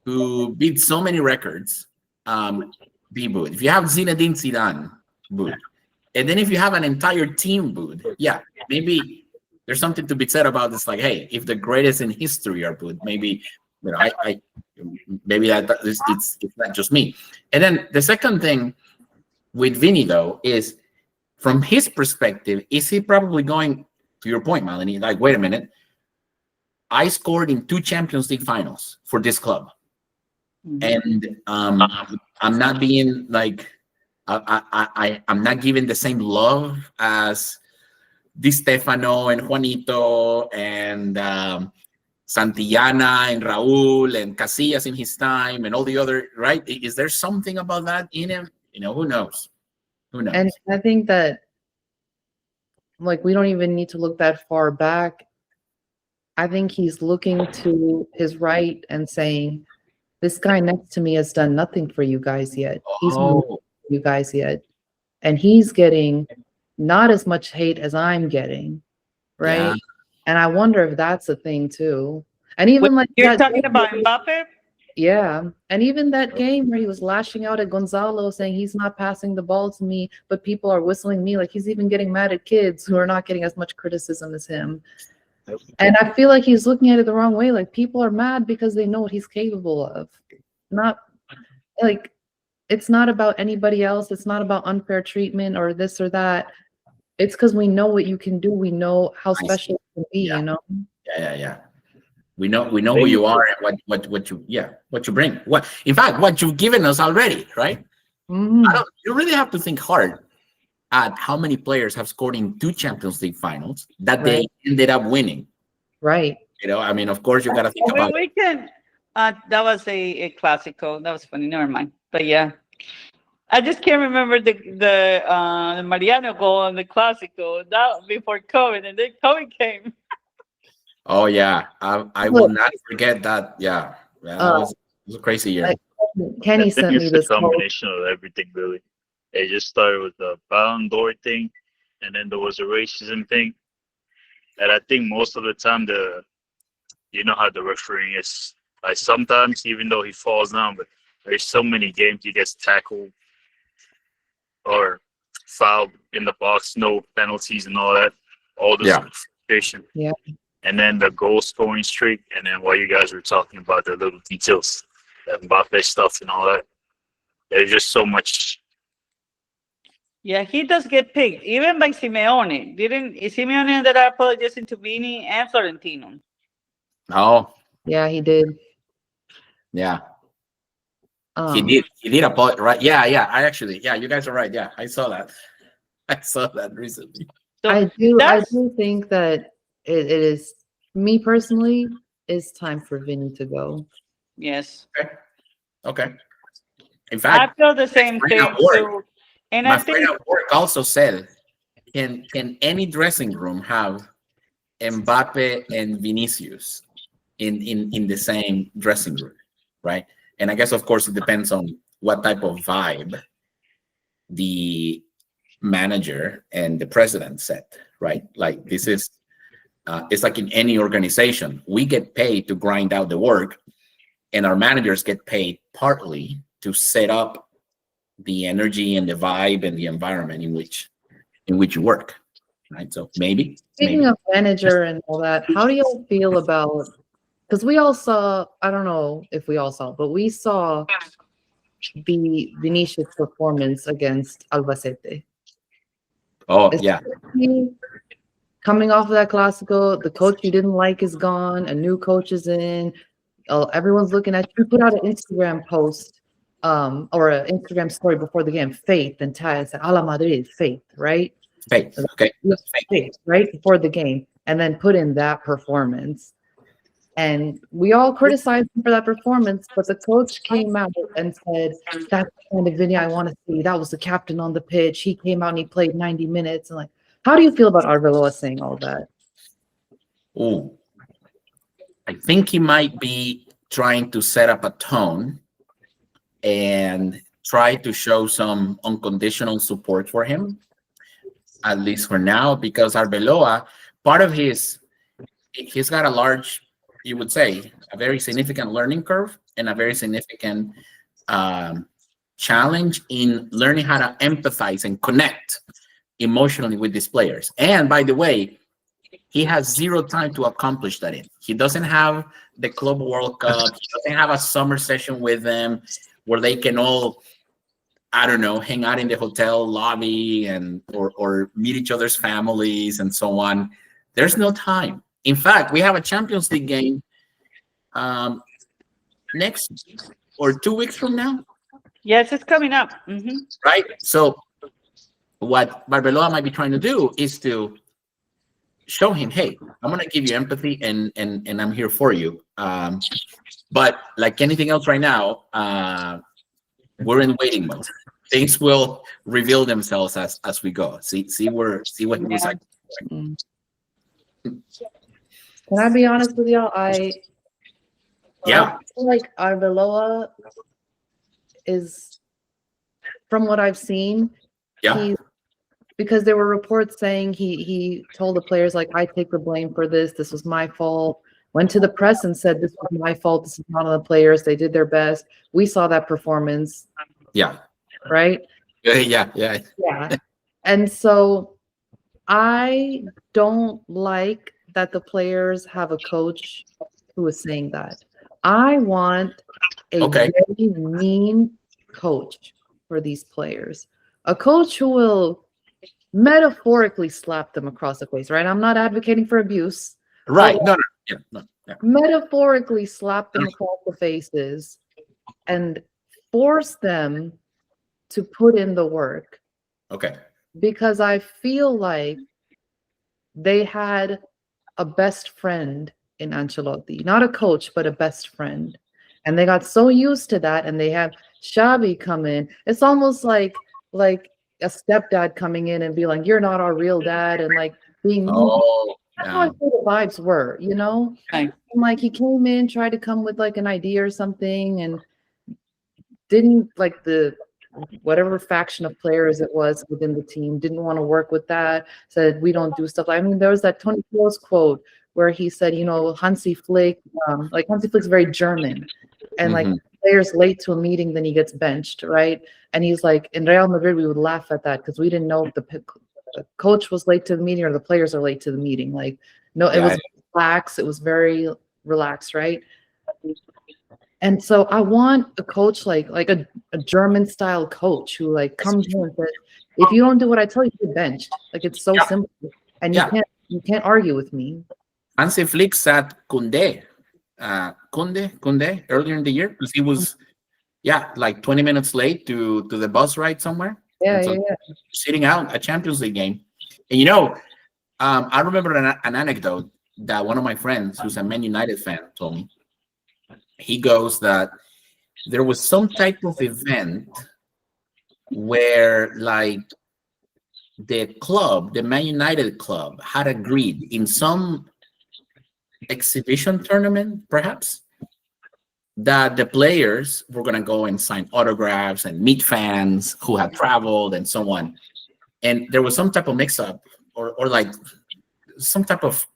who beat so many records, be booed. If you have Zinedine Zidane booed, and then if you have an entire team booed, yeah, maybe there's something to be said about this. Like, hey, if the greatest in history are booed, maybe maybe it's not just me. And then the second thing with Vinny though is, from his perspective, is he probably going, to your point, Melanie, like, wait a minute, I scored in 2 Champions League finals for this club. And I'm not being like, I'm not giving the same love as Di Stefano and Juanito and Santillana and Raul and Casillas in his time and all the other, right? Is there something about that in him? Who knows? Who knows? And I think that, like, we don't even need to look that far back. I think he's looking to his right and saying, this guy next to me has done nothing for you guys yet. He's moved for you guys yet. And he's getting not as much hate as I'm getting, right? Yeah. And I wonder if that's a thing too. And even like you're talking about Mbappe? Yeah. And even that game where he was lashing out at Gonzalo saying he's not passing the ball to me, but people are whistling me, like he's even getting mad at kids who are not getting as much criticism as him. And I feel like he's looking at it the wrong way. Like, people are mad because they know what he's capable of. Not like, it's not about anybody else. It's not about unfair treatment or this or that. It's because we know what you can do. We know how special you can be, Yeah. We know who you are and what you bring. What you've given us already, right? Mm-hmm. You really have to think hard at how many players have scored in 2 Champions League finals that they ended up winning. Right. I mean, of course, you got to think about we can. That was a Clásico. That was funny. Never mind. But yeah, I just can't remember the Mariano goal on the Clásico. That before COVID, and then COVID came. Oh yeah, I will not forget that. Yeah, it was a crazy year. Kenny sent me this combination of everything, really. It just started with the Ballon d'Or thing, and then there was a racism thing. And I think most of the time, how the refereeing is. Like, sometimes, even though he falls down, but there's so many games he gets tackled or fouled in the box, no penalties and all that. All this frustration. Yeah. And then the goal scoring streak, and then what you guys were talking about, the little details, the Mbappe stuff and all that. There's just so much. Yeah, he does get picked, even by Simeone. Simeone ended up apologizing to Vini and Florentino? Oh. Yeah, he did. Yeah. He did apologize, right? Yeah. You guys are right. Yeah, I saw that. I saw that recently. So I do think that it is, me personally, it's time for Vinny to go. Yes. Okay. In I fact, feel the same friend thing at work- too. And I my think friend at work also said, can any dressing room have Mbappe and Vinicius in the same dressing room, right? And I guess, of course, it depends on what type of vibe the manager and the president set, right? Like this is, it's like in any organization, we get paid to grind out the work, and our managers get paid partly to set up the energy and the vibe and the environment in which you work, right? So maybe. Speaking of manager and all that, how do you feel about? Because we all saw. I don't know if we all saw, but we saw the Vinicius performance against Albacete. Oh yeah, Especially coming off of that Clásico, the coach you didn't like is gone. A new coach is in. Everyone's looking at you. Put out an Instagram post, or an Instagram story before the game. Faith and Ty said, "A la Madrid, faith," right? faith. Okay, Faith, right before the game, and then put in that performance. And we all criticized him for that performance, but the coach came out and said, "That's the kind of Vinny I want to see. That was the captain on the pitch. He came out and he played 90 minutes." And like, how do you feel about Arbeloa saying all that? Oh, I think he might be trying to set up a tone and try to show some unconditional support for him, at least for now, because Arbeloa, part of he's got a large, you would say, a very significant learning curve and a very significant challenge in learning how to empathize and connect emotionally with these players. And by the way, he has zero time to accomplish that in. He doesn't have the Club World Cup. He doesn't have a summer session with them where they can all, I don't know, hang out in the hotel lobby and or meet each other's families and so on. There's no time. In fact, we have a Champions League game next or 2 weeks from now, yes, it's coming up. right? So what Arbeloa might be trying to do is to show him, hey, I'm gonna give you empathy and I'm here for you. But like anything else right now, we're in waiting mode. Things will reveal themselves as we go. See what he was like. Can I be honest with y'all? I feel like Arbeloa is, from what I've seen, because there were reports saying he told the players, like, I take the blame for this. This was my fault. Went to the press and said, this was my fault. This is not on the players. They did their best. We saw that performance. Yeah. Right? Yeah. And so I don't like that the players have a coach who is saying that. I want a very mean coach for these players. A coach who will metaphorically slap them across the face, right? I'm not advocating for abuse. Right. No. Metaphorically slap them across the faces and force them to put in the work. Okay. Because I feel like they had a best friend in Ancelotti, not a coach, but a best friend. And they got so used to that, and they have Xavi come in. It's almost like a stepdad coming in and be like, "You're not our real dad," and like being that's how I feel the vibes were, you know? Right. And like he came in, tried to come with like an idea or something, and didn't like the whatever faction of players it was within the team didn't want to work with that, said we don't do stuff like, I mean, there was that Tony Kroos quote where he said, you know, Hansi Flick, like Hansi Flick's very German, and like players late to a meeting, then he gets benched, right? And he's like, in Real Madrid, we would laugh at that because we didn't know if the coach was late to the meeting or the players are late to the meeting. Like, no, it was relaxed. It was very relaxed, right? And so I want a coach like a German style coach who like comes in and says, if you don't do what I tell you, you're benched. Like, it's so simple, and you can't argue with me. Hansi Flick sat Kunde earlier in the year because he was like 20 minutes late to the bus ride somewhere. Sitting out a Champions League game. And you know, I remember an anecdote that one of my friends who's a Man United fan told me. he goes that there was some type of event where like the club, the Man United club, had agreed in some exhibition tournament, perhaps, that the players were going to go and sign autographs and meet fans who had traveled and so on. And there was some type of mix-up or like some type of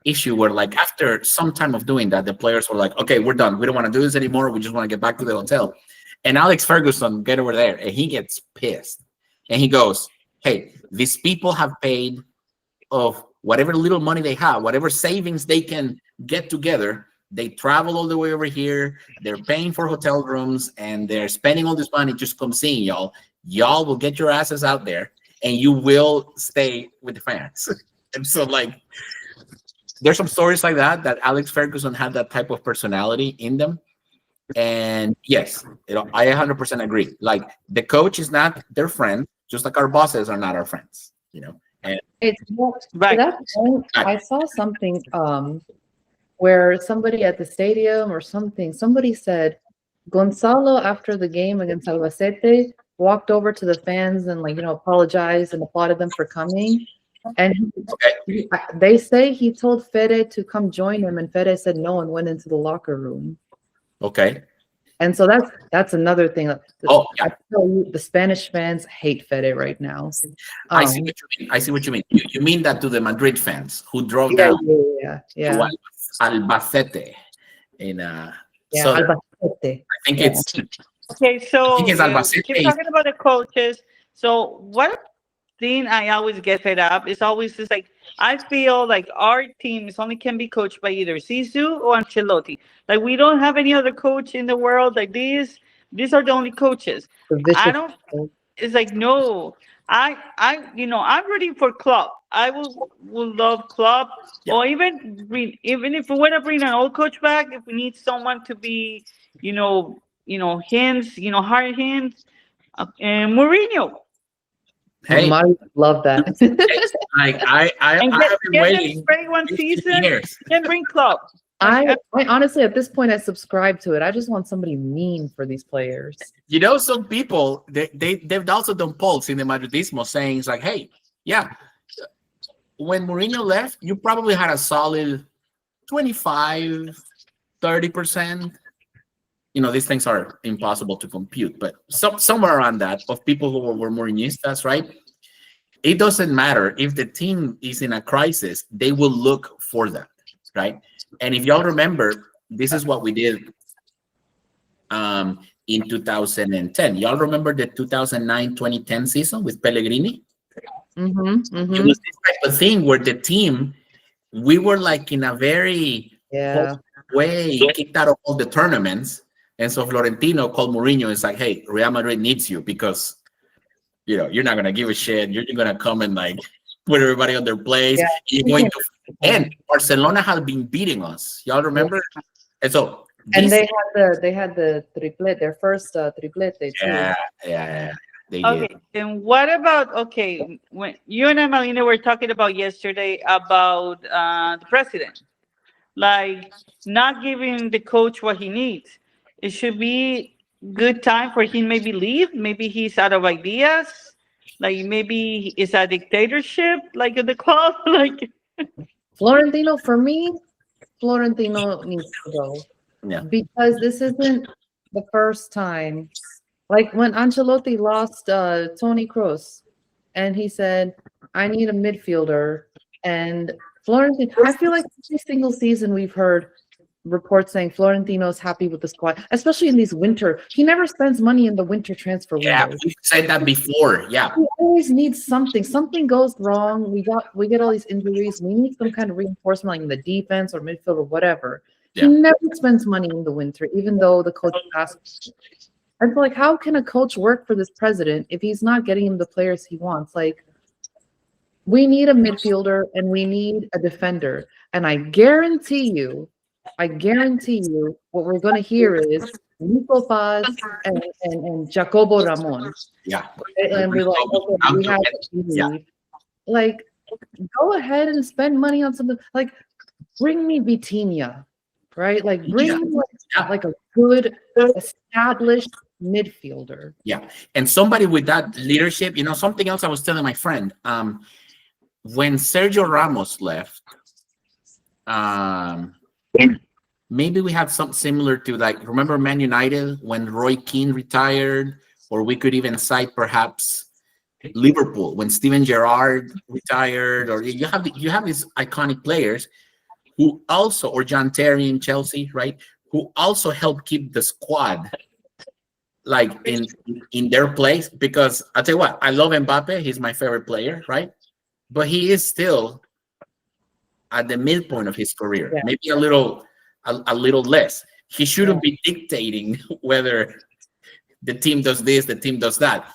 issue where like after some time of doing that, the players were like, okay, we're done. We don't want to do this anymore. We just want to get back to the hotel. And Alex Ferguson get over there and he gets pissed. And he goes, hey, these people have paid of whatever little money they have, whatever savings they can get together. They travel all the way over here. They're paying for hotel rooms and they're spending all this money just come seeing y'all. Y'all will get your asses out there and you will stay with the fans. And so like, there's some stories like that Alex Ferguson had that type of personality in them. And yes, I 100% agree. Like the coach is not their friend, just like our bosses are not our friends, And It's Right. to that point, I saw something where somebody at the stadium or somebody said Gonzalo after the game against Albacete walked over to the fans and apologized and applauded them for coming. And they say he told Fede to come join him, and Fede said no and went into the locker room. Okay. And so that's another thing. Oh, yeah. I tell you, the Spanish fans hate Fede right now. I see what you mean. You mean that to the Madrid fans who drove Yeah, down yeah. to Albacete in so Albacete. I think it's Okay, so I think it's Albacete. keep talking about the coaches. So what thing I always get fed up is always just like I feel like our teams only can be coached by either Zizou or Ancelotti. Like we don't have any other coach in the world. Like these are the only coaches. I don't. It's like no. I'm rooting for Klopp. I will love Klopp, or even if we want to bring an old coach back, if we need someone to be, hands, hard hands, and Mourinho. Hey, love that. like I And have been get them waiting straight one 15 season, years. then bring Klopp. I honestly, at this point, I subscribe to it. I just want somebody mean for these players. Some people they've also done polls in the Madridismo saying it's like, hey, yeah, when Mourinho left, you probably had a solid 25, 30%. These things are impossible to compute, but somewhere around that of people who were Mourinhistas, right? It doesn't matter if the team is in a crisis; they will look for that, right? And if y'all remember, this is what we did in 2010. Y'all remember the 2009-2010 season with Pellegrini? Mm-hmm. It was this type of thing where the team, we were like in a very way kicked out of all the tournaments. And so Florentino called Mourinho and it's like, hey, Real Madrid needs you because, you're not going to give a shit. You're going to come and like put everybody on their place. Yeah. You're going to, and Barcelona had been beating us. Y'all remember? Yeah. And so. And they had the triplet, their first triplete too. Yeah. They okay, did. and what about when you and Emelina were talking about yesterday about the president, like not giving the coach what he needs. It should be good time for him maybe leave. Maybe he's out of ideas. Like maybe it's a dictatorship, like in the club. Like Florentino, for me, Florentino needs to go. Yeah. Because this isn't the first time. Like when Ancelotti lost Toni Kroos, and he said, "I need a midfielder," and Florentino. I feel like every single season we've heard reports saying Florentino's happy with the squad, especially in these winter. He never spends money in the winter transfer window. Yeah, we said that before. Yeah, he always needs something. Something goes wrong. We get all these injuries. We need some kind of reinforcement, like in the defense or midfield or whatever. Yeah. He never spends money in the winter, even though the coach asks. I feel like, how can a coach work for this president if he's not getting him the players he wants? Like, we need a midfielder and we need a defender. And I guarantee you, what we're going to hear is Nico Paz and Jacobo Ramon. Yeah. And we're like, okay, we have like, go ahead and spend money on something. Like, bring me Vitinha. right? Like bring in like a good established midfielder. Yeah, and somebody with that leadership. Something else I was telling my friend. When Sergio Ramos left, maybe we have something similar to, like, remember Man United when Roy Keane retired, or we could even cite perhaps Liverpool when Steven Gerrard retired, or you have these iconic players who also, or John Terry in Chelsea, right? Who also help keep the squad like in their place. Because I'll tell you what, I love Mbappe. He's my favorite player, right? But he is still at the midpoint of his career, maybe a little less. He shouldn't be dictating whether the team does this, the team does that.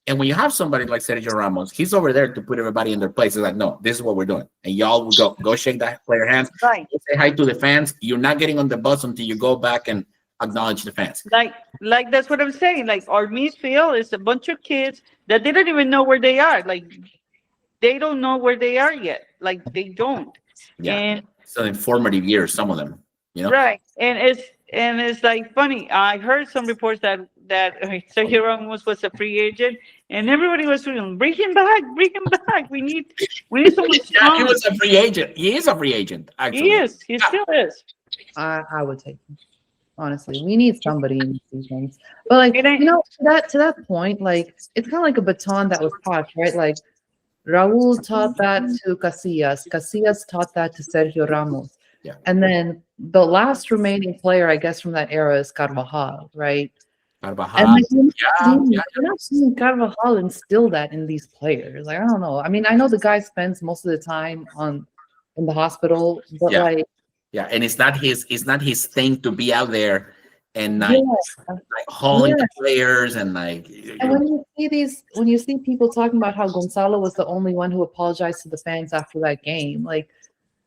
And when you have somebody like Sergio Ramos, he's over there to put everybody in their place. He's like, no, this is what we're doing. And y'all will go shake that player hands. Right. Say hi to the fans. You're not getting on the bus until you go back and acknowledge the fans. Like that's what I'm saying. Like our midfield is a bunch of kids that they don't even know where they are. Like they don't know where they are yet. Like they don't. Yeah. And so in formative years, some of them, Right. And it's like funny. I heard some reports that Sergio Ramos was a free agent, and everybody was saying, bring him back. We need someone strong. He was a free agent. He is a free agent, actually. He is. He still is. I would take him. Honestly, we need somebody in these things. But like, to that point, like it's kind of like a baton that was passed, right? Like Raul taught that to Casillas. Casillas taught that to Sergio Ramos. Yeah. And then the last remaining player, I guess, from that era is Carvajal, right? Carvajal. And like, you're not seeing Carvajal instill that in these players. Like, I don't know. I mean, I know the guy spends most of the time in the hospital, but like, and it's not his thing to be out there and like hauling the players and like. And when you see people talking about how Gonzalo was the only one who apologized to the fans after that game, like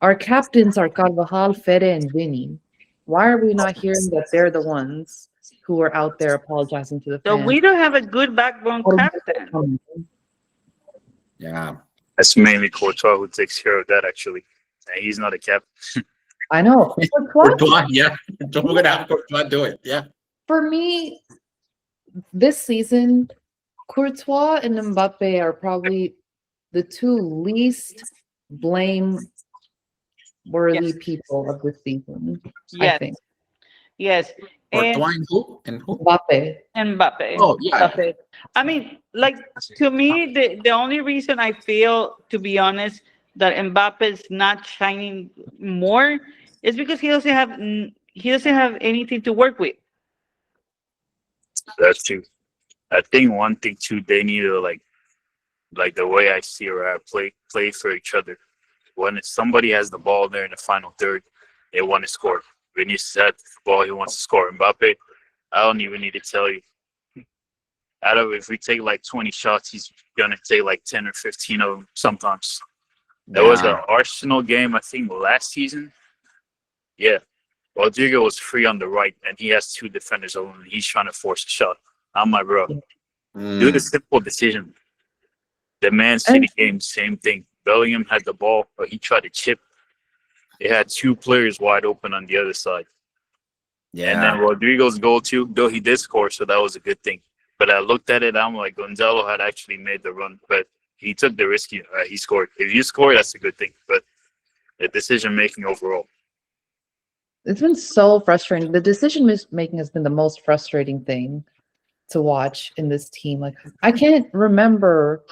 our captains are Carvajal, Fede, and Vinny. Why are we not hearing that they're the ones who are out there apologizing to the fans? So we don't have a good backbone captain. Yeah, that's mainly Courtois who takes care of that. Actually, and he's not a captain. I know. Courtois, we're gonna have Courtois do it. Yeah. For me, this season, Courtois and Mbappe are probably the two least blame-worthy people of this season. Yes. I think. Yes. Courtois and who? Mbappe. Oh, yeah. Mbappe. I mean, like to me, the only reason I feel, to be honest, that Mbappe is not shining more is because he doesn't have anything to work with. That's true. I think one thing too, they need to like the way I see it, play for each other. When somebody has the ball there in the final third, they want to score. When you set the ball, he wants to score. Mbappe, I don't even need to tell you. If we take like 20 shots, he's gonna take like 10 or 15 of them sometimes. There was an Arsenal game, I think, last season. Yeah. Rodrigo was free on the right, and he has two defenders over him. He's trying to force a shot. I'm like, bro, do the simple decision. The Man City game, same thing. Bellingham had the ball, but he tried to chip. They had two players wide open on the other side. Yeah. And then Rodrigo's goal too, though he did score, so that was a good thing. But I looked at it, I'm like, Gonzalo had actually made the run, but he took the risk. He scored. If you score, that's a good thing. But the decision making overall, it's been so frustrating. The decision making has been the most frustrating thing to watch in this team. Like, I can't remember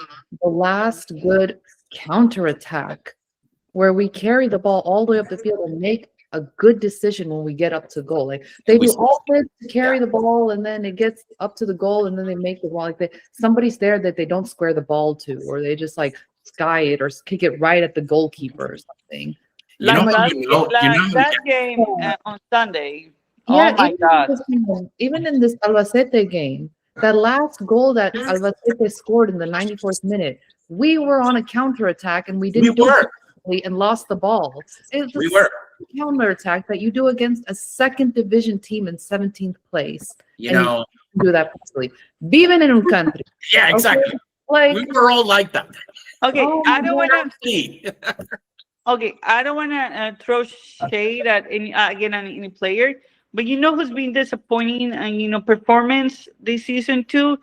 the last good counterattack where we carry the ball all the way up the field and make a good decision when we get up to goal. Like they do all this to carry the ball, and then it gets up to the goal, and then they make the ball. Like somebody's there that they don't square the ball to, or they just like sky it or kick it right at the goalkeeper or something. That game on Sunday. Yeah, oh my God! Even in this Albacete game, that last goal that Albacete scored in the 94th minute, we were on a counterattack and we didn't do it and lost the ball. We were counterattack that you do against a second division team in 17th place. You do that possibly. Viven en un country. Yeah, exactly. Okay? Like we were all like that. Okay, I don't want to. Okay, I don't want to throw shade at any again on any player, but you know who's been disappointing and performance this season too.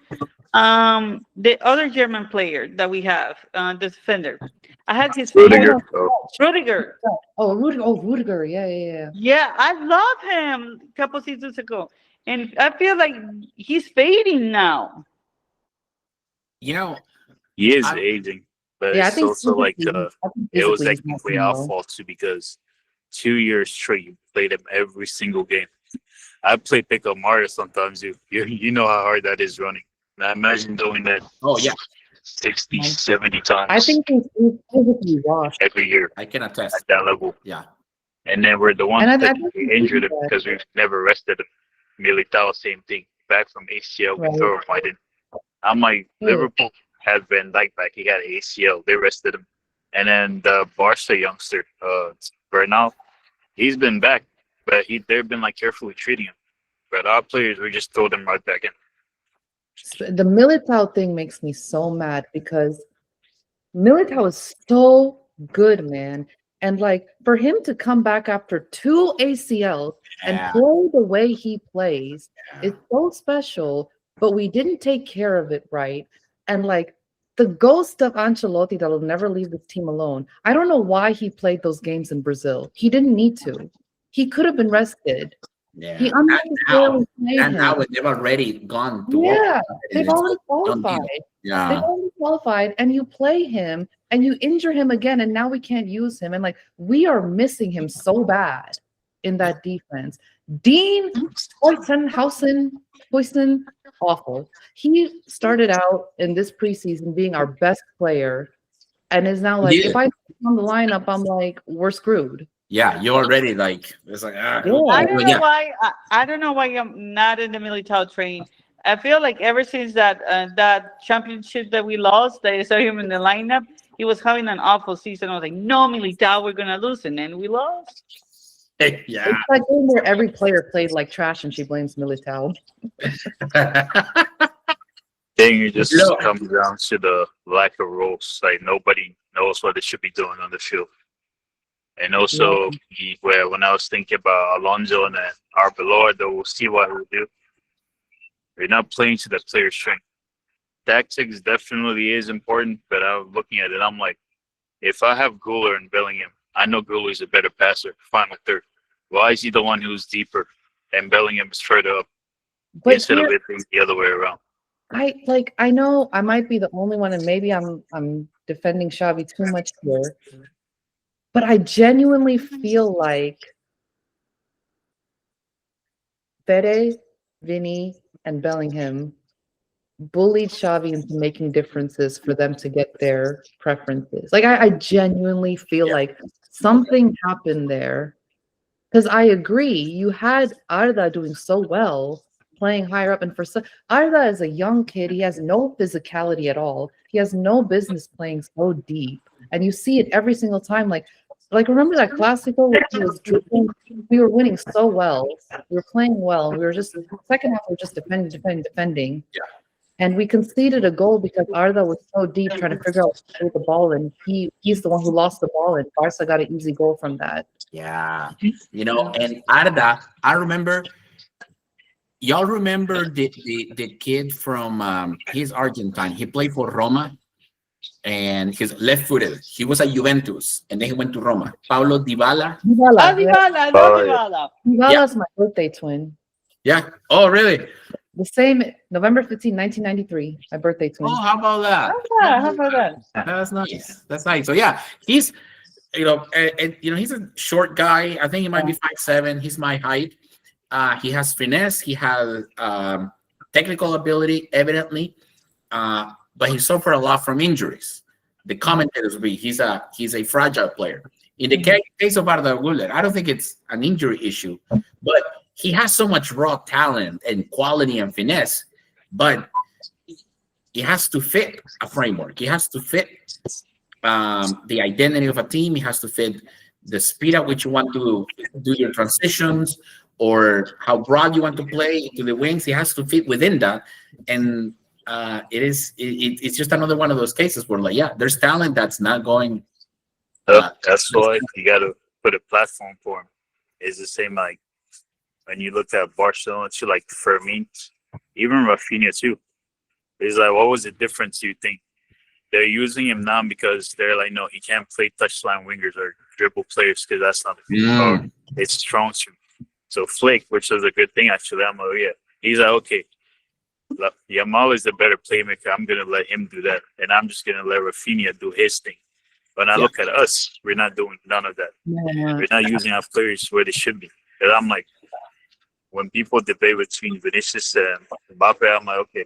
The other German player that we have, the defender. I had his Oh, favorite Rudiger. no. Oh, Rudiger. Oh, Rudiger. Oh, Rudiger. Yeah, yeah, yeah. Yeah, I love him a couple seasons ago, and I feel like he's fading now. You know, he is I'm aging, but Yeah, I it's think also like I think it was physically he's technically messing our well. fault too because 2 years straight you played him every single game. I play pickup Mario sometimes. You know how hard that is running. Now imagine doing that oh yeah, 60, Um, 70 I times think he's physically washed. every year I can at attest. that level. Yeah. And then we're the ones And I that think injured him that, because we've never rested him. Militao, same thing. Back from ACL, we right. throw him right in. I'm like, Yeah. Liverpool had Van Dijk back. He had ACL. They rested him. And then the Barca youngster, Bernal, he's been back, but they've been like carefully treating him. But our players, we just throw them right back in. The Militao thing makes me so mad because Militao is so good, man. And like for him to come back after 2 ACLs and Yeah. play the way he plays Yeah. is so special, but we didn't take care of it right. And like the ghost of Ancelotti that'll never leave this team alone. I don't know why he played those games in Brazil. He didn't need to. He could have been rested. Yeah. He And now, unnecessarily played and now him. when they've already gone to work, Yeah, they've it's already done deal. qualified. They've Yeah. already qualified, and you play him and you injure him again, and now we can't use him. And like we are missing him so bad in that defense. Dean Hoyson, awful. He started out in this preseason being our best player, and is now like, Yeah. if I on the lineup, I'm like, we're screwed. Yeah. You're already like, it's like, Yeah. I don't know yeah. why. I don't know why I'm not in the Militao train. I feel like ever since that championship that we lost, that I saw him in the lineup, he was having an awful season. I was like, no, Militao, we're gonna lose, and then we lost. Yeah. It's that game where every player played like trash, and she blames Militao. Then it just No. comes down to the lack of roles. Like nobody knows what they should be doing on the field. And also, when I was thinking about Alonso and Arbeloa, we'll see what he'll do. We're not playing to the player's strength. Tactics definitely is important, but I'm looking at it, I'm like, if I have Guler and Bellingham, I know Guler is a better passer, final third. Why is he the one who's deeper and Bellingham is further up But instead here, of it being the other way around? I know I might be the only one, and maybe I'm defending Xavi too much here, but I genuinely feel like Fede, Vinny, and Bellingham bullied Xavi into making differences for them to get their preferences. Like I genuinely feel Yeah. like something happened there. Because I agree, you had Arda doing so well, playing higher up, and Arda is a young kid. He has no physicality at all. He has no business playing so deep, and you see it every single time. Like remember that Clásico where he was dribbling? We were winning so well. We were playing well. We were just second half. We were just defending. Yeah. And we conceded a goal because Arda was so deep trying to figure out what to do with the ball, and he's the one who lost the ball, and Barca got an easy goal from that. Yeah. And Arda, I remember, y'all remember the kid from, he's Argentine. He played for Roma and he's left-footed. He was at Juventus and then he went to Roma. Paulo Dybala. Dybala, Dybala, I love Oh, yeah. Dybala. Dybala's my birthday twin. Yeah. Oh, really? The same, November 15, 1993, my birthday twin. Oh, how about that? How about that? That's nice. That's nice. So yeah, he's he's a short guy. I think he might be 5'7". He's my height. He has finesse. He has technical ability, evidently, but he suffered a lot from injuries. The commentators will be he's a fragile player. In the case of Arda Güler, I don't think it's an injury issue, but he has so much raw talent and quality and finesse, but he has to fit a framework. He has to fit the identity of a team. He has to fit the speed at which you want to do your transitions or how broad you want to play to the wings. He has to fit within that. And it's just another one of those cases where, like, yeah, there's talent that's not going. That's why you got to put a platform for him. It's the same like when you look at Barcelona too, like Fermin, even Rafinha too. It's like, what was the difference? You think they're using him now because they're like, no, he can't play touchline wingers or dribble players because that's not it's strong suit. So Flick, which is a good thing actually, I'm like, yeah. He's like, okay, look, Yamal is the better playmaker. I'm gonna let him do that, and I'm just gonna let Rafinha do his thing. When I look at us, we're not doing none of that. Yeah. We're not using our players where they should be. And I'm like, when people debate between Vinicius and Mbappe, I'm like, okay,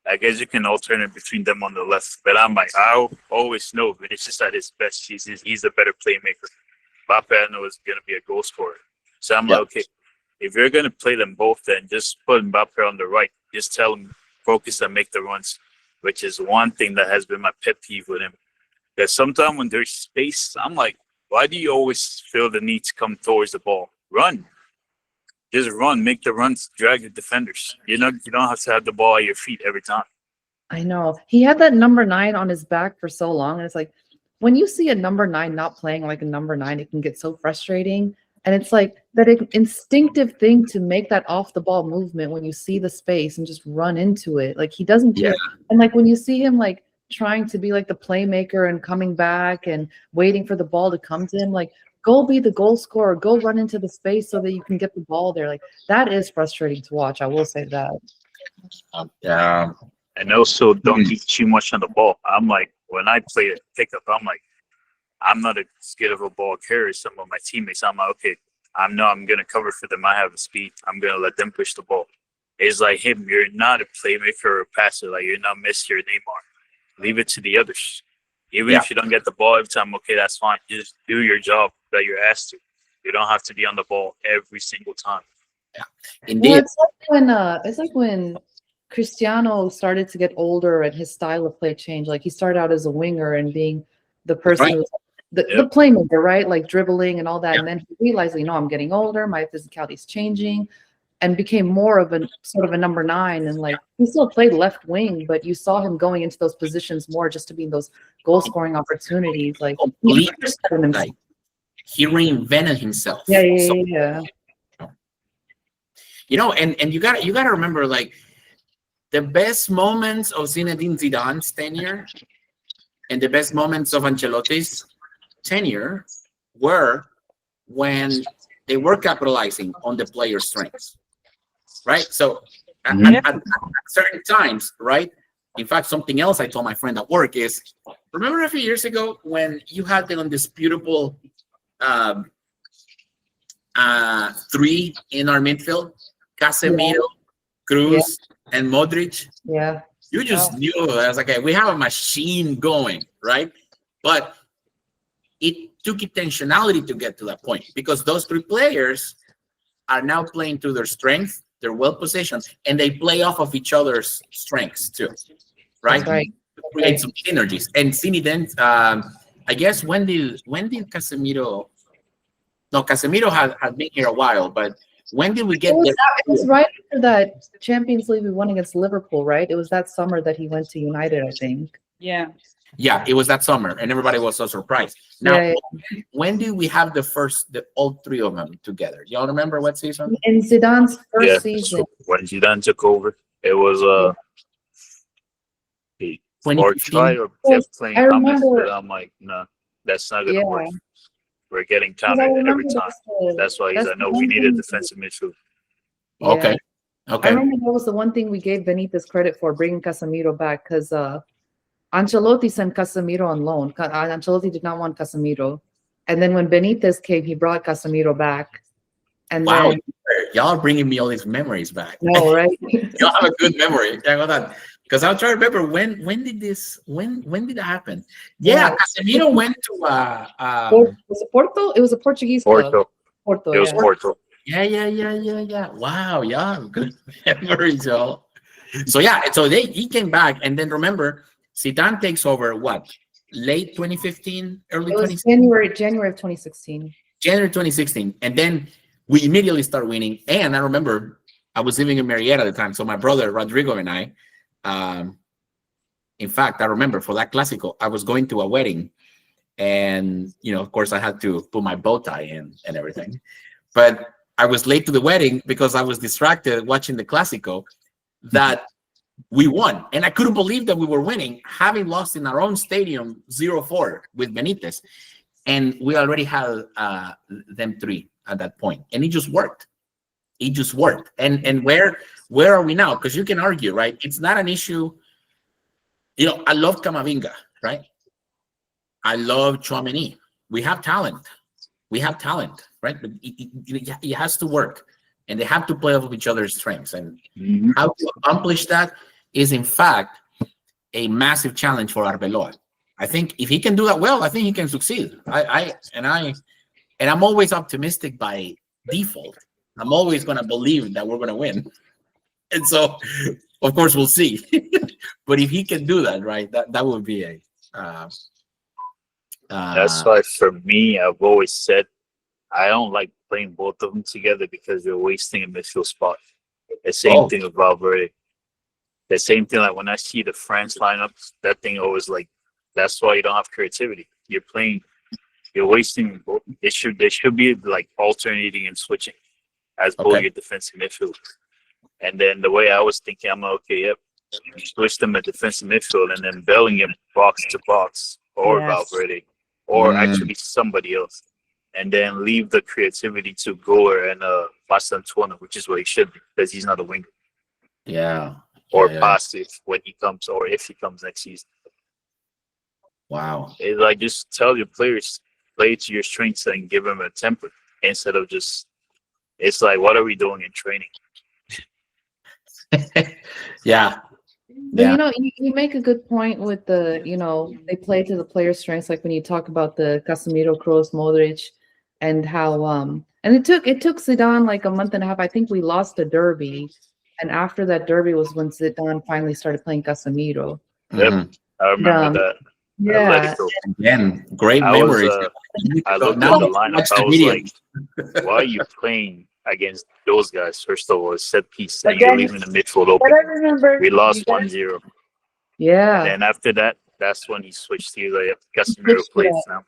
I guess you can alternate between them on the left. But I'm like, I always know Vinicius at his best. He's a better playmaker. Mbappe, I know, is going to be a goal scorer. So I'm like, okay, if you're going to play them both, then just put Mbappe on the right. Just tell him, focus and make the runs, which is one thing that has been my pet peeve with him. Because sometimes when there's space, I'm like, why do you always feel the need to come towards the ball? Run. Just run. Make the runs. Drag the defenders. You don't have to have the ball at your feet every time. I know. He had that number 9 on his back for so long. And it's like, when you see a number 9 not playing like a number 9, it can get so frustrating. And it's like that instinctive thing to make that off the ball movement when you see the space and just run into it. Like he doesn't do it. And like when you see him like trying to be like the playmaker and coming back and waiting for the ball to come to him, like go be the goal scorer, go run into the space so that you can get the ball there. Like that is frustrating to watch. I will say that. Yeah. And also don't eat too much on the ball. I'm like, when I play a pickup, I'm like, I'm not as good of a ball carrier as some of my teammates. I'm like, okay, I'm going to cover for them. I have a speed. I'm going to let them push the ball. It's like him. You're not a playmaker or a passer. Like you're not Messi or Neymar. Leave it to the others. Even if you don't get the ball every time, okay, that's fine. Just do your job that you're asked to. You don't have to be on the ball every single time. Yeah, indeed. Well, it's like when Cristiano started to get older and his style of play changed. Like he started out as a winger and being the person who was the playmaker, right? Like dribbling and all that. And then he realized, I'm getting older. My physicality is changing. And became more of a sort of a number 9, and like he still played left wing, but you saw him going into those positions more just to be in those goal scoring opportunities. Like he reinvented himself. Yeah. And you got to remember, like the best moments of Zinedine Zidane's tenure and the best moments of Ancelotti's tenure were when they were capitalizing on the player's strengths. Right. So at certain times, right. In fact, something else I told my friend at work is, remember a few years ago when you had the undisputable 3 in our midfield, Casemiro, Cruz, and Modric? Yeah. You just knew. I was like, okay, we have a machine going, right? But it took intentionality to get to that point because those 3 players are now playing to their strength. They're well positioned, and they play off of each other's strengths too, right? That's right. To create some synergies. And Zinedine, I guess when did Casemiro? No, Casemiro had been here a while, but when did we get there? It was right after that Champions League we won against Liverpool, right? It was that summer that he went to United, I think. Yeah. Yeah, it was that summer, and everybody was so surprised. Now, when did we have all 3 of them together? Y'all remember what season? In Zidane's first season. So when Zidane took over, it was 2015. or kept playing. I remember. I'm like, no, that's not gonna work. We're getting counted every time. That's why he's like, no, we need a defensive midfield. Yeah. Okay. I remember that was the one thing we gave Benitez credit for, bringing Casemiro back, because Ancelotti sent Casemiro on loan. Ancelotti did not want Casemiro. And then when Benitez came, he brought Casemiro back. And then, y'all are bringing me all these memories back. No, right? Y'all have a good memory. Hold on. Because I'm trying to remember when did that happen? Yeah, Casemiro went to was it Porto? It was a Portuguese club. Porto. It was Porto. Yeah. Wow, yeah, good memories, y'all. So he came back, and then remember, Zidane takes over what? Late 2015, early 2016? January of 2016. January 2016, and then we immediately start winning. And I remember I was living in Marietta at the time, so my brother Rodrigo and I. In fact, I remember for that Clásico, I was going to a wedding, and of course, I had to put my bow tie in and everything. But I was late to the wedding because I was distracted watching the Clásico that we won, and I couldn't believe that we were winning, having lost in our own stadium 0-4 with Benitez, and we already had them 3 at that point, and it just worked. It just worked. And where are we now? Because you can argue, right? It's not an issue. I love Camavinga, right? I love Tchouaméni. We have talent. Right? But it has to work, and they have to play off of each other's strengths. And how to accomplish that is, in fact, a massive challenge for Arbeloa. I think if he can do that well, I think he can succeed. I'm always optimistic by default. I'm always going to believe that we're going to win. And so, of course, we'll see. But if he can do that, right, that would be a... That's why, for me, I've always said I don't like playing both of them together because they're wasting a midfield spot. The same thing with Valverde. The same thing, like when I see the France lineups, that thing always like, that's why you don't have creativity. You're wasting both. They should be like alternating and switching as both your defensive midfield. And then the way I was thinking, I'm like, okay, yep, switch them at defensive midfield and then Bellingham box to box or Valverde or actually somebody else. And then leave the creativity to Goer and Pasta Antuono, which is what he should be because he's not a winger. Yeah. Or passive when he comes or if he comes next season. Wow. It's like just tell your players, play to your strengths and give them a temper instead of just, it's like, what are we doing in training? Yeah. But you make a good point with the, they play to the players' strengths, like when you talk about the Casemiro, Kroos, Modric, and how and it took Zidane like a month and a half. I think we lost the derby, and after that derby was when Zidane finally started playing Casemiro. Yep, I remember that. Yeah, again, great memories. I looked at the lineup. I was like, why are you playing against those guys? First of all, it's set piece, and you're leaving the midfield open. But I remember we lost 1-0. Yeah. And then after that, that's when he switched to like Casemiro plays now.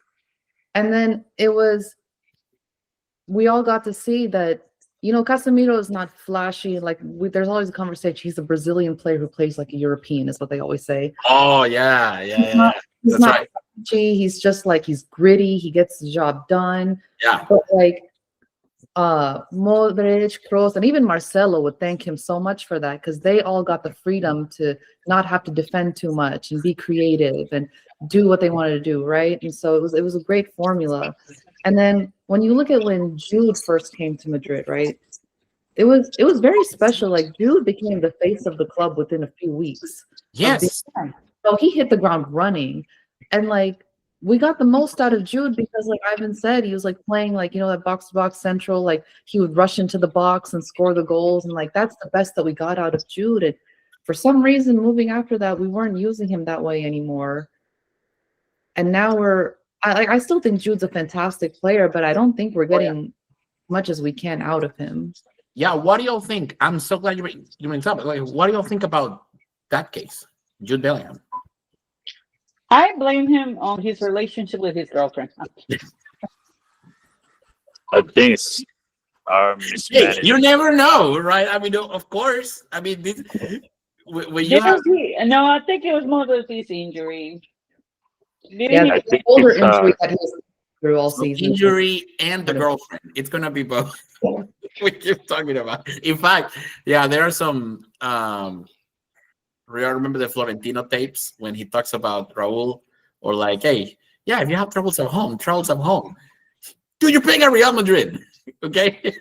And then we all got to see that, Casemiro is not flashy. Like there's always a conversation. He's a Brazilian player who plays like a European, is what they always say. Oh yeah. He's not flashy. He's just like, he's gritty. He gets the job done. Yeah. But like Modric, Kroos, and even Marcelo would thank him so much for that because they all got the freedom to not have to defend too much and be creative and do what they wanted to do, right? And so it was a great formula. And then when you look at when Jude first came to Madrid, right? It was very special. Like Jude became the face of the club within a few weeks. Yes. So he hit the ground running, and like we got the most out of Jude because, like Ivan said, he was like playing like that box-to-box central. Like he would rush into the box and score the goals, and like that's the best that we got out of Jude. And for some reason, moving after that, we weren't using him that way anymore. And now I still think Jude's a fantastic player, but I don't think we're getting much as we can out of him. Yeah, what do y'all think? I'm so glad you bring up. Like, what do y'all think about that case, Jude Bellingham? I blame him on his relationship with his girlfriend. I think it's our mismanagement. Hey, you never know, right? I mean, of course. I mean, when you have... No, I think it was Modric's injury. I think older injury that he was through all season. Injury and the girlfriend. It's gonna be both. We keep talking about. In fact, there are some. I remember the Florentino tapes when he talks about Raul, or like, hey, if you have troubles at home, Dude, you're playing at Real Madrid, okay?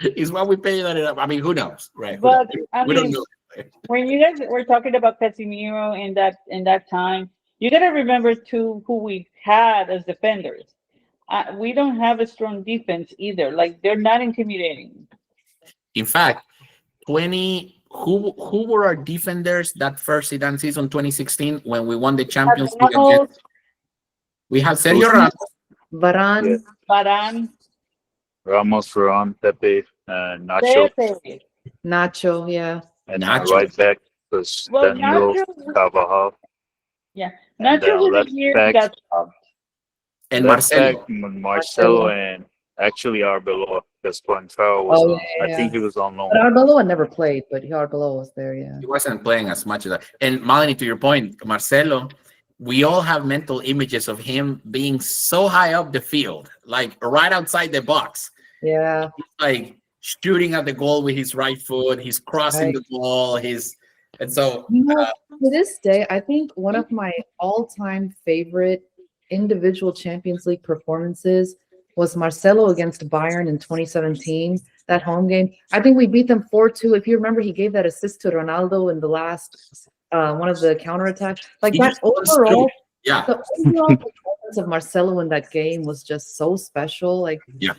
Is what we pay that. I mean, who knows, right? But we don't know. When you guys were talking about Casemiro in that time, you got to remember too who we had as defenders. We don't have a strong defense either. Like they're not intimidating. In fact, who were our defenders that first Zidane season 2016 when we won the Champions League again? We have Sergio Ramos, Varane, Ramos, Varane, Pepe, Nacho. Nacho, yeah. And right back was Danilo, Carvajal. Yeah, Nacho was a year got stopped. And Left back, Marcelo. Marcelo, and actually Arbeloa, because Farrell was Oh, on. yeah, I think he was on loan. But Arbeloa never played, but Arbeloa was there, yeah. He wasn't playing as much as that. And Melanie, to your point, Marcelo, we all have mental images of him being so high up the field, like right outside the box, Yeah, like shooting at the goal with his right foot. He's crossing right. the ball. And so You know, to this day, I think one of my all-time favorite individual Champions League performances was Marcelo against Bayern in 2017, that home game. I think we beat them 4-2. If you remember, he gave that assist to Ronaldo in the last one of the counterattacks. Like he that just wants to- overall, yeah, the overall performance of Marcelo in that game was just so special. Like, Yeah.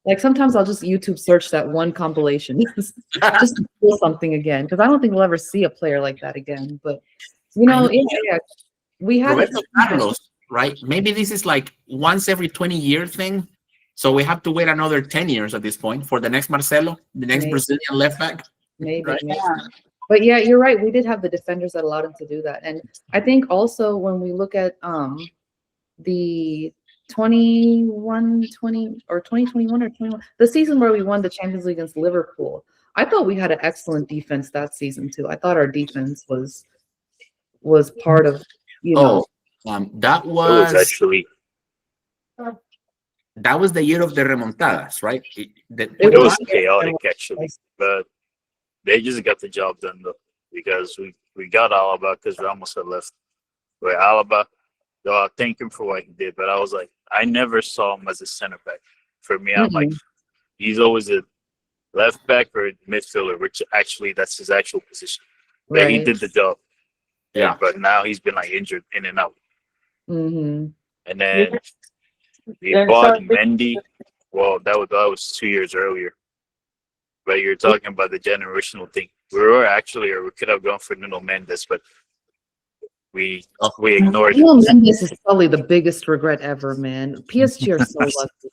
like sometimes I'll just YouTube search that one compilation just to feel something again, because I don't think we'll ever see a player like that again. But you know, yeah, we had Roberto Carlos, right? Maybe this is like once every 20-year thing. So we have to wait another 10 years at this point for the next Marcelo, the next Maybe. Brazilian left back. maybe, Right. maybe. Yeah. But yeah, you're right. We did have the defenders that allowed him to do that. And I think also when we look at the 2021 or 21, the season where we won the Champions League against Liverpool, I thought we had an excellent defense that season too. I thought our defense was part of, you know. That It was was actually the year of the remontadas, right? it was chaotic actually, but they just got the job done though, because we got Alaba because Ramos had left. Where Alaba, though, I thank him for what he did, but I was like, I never saw him as a center back. For me, I'm like, he's always a left back or a midfielder, which actually that's his actual position. But he did the job. Yeah. But now he's been like injured in and out. Mm-hmm. And then we Yeah, bought so- Mendy. Well, that was 2 years earlier. But you're talking about the generational thing. We were actually, or we could have gone for Nuno Mendes, but we ignored Nuno him. Mendes is probably the biggest regret ever, man. PSG are so lucky.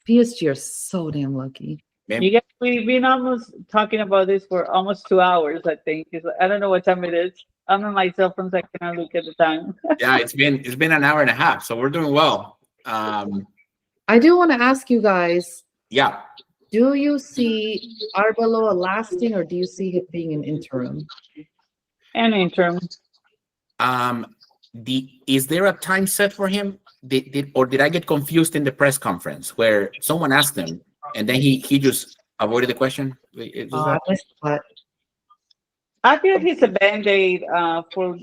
PSG are so damn lucky. Maybe. You guys, we've been almost talking about this for almost 2 hours, I think. I don't know what time it is. I'm on my cell phone, so I cannot look at the time. Yeah, it's been an hour and a half, so we're doing well. I do want to ask you guys, Yeah. do you see Arbeloa lasting, or do you see it being an interim? And interim. Is there a time set for him? Did I get confused in the press conference where someone asked him and then he just avoided the question? I missed that. I feel he's a band-aid for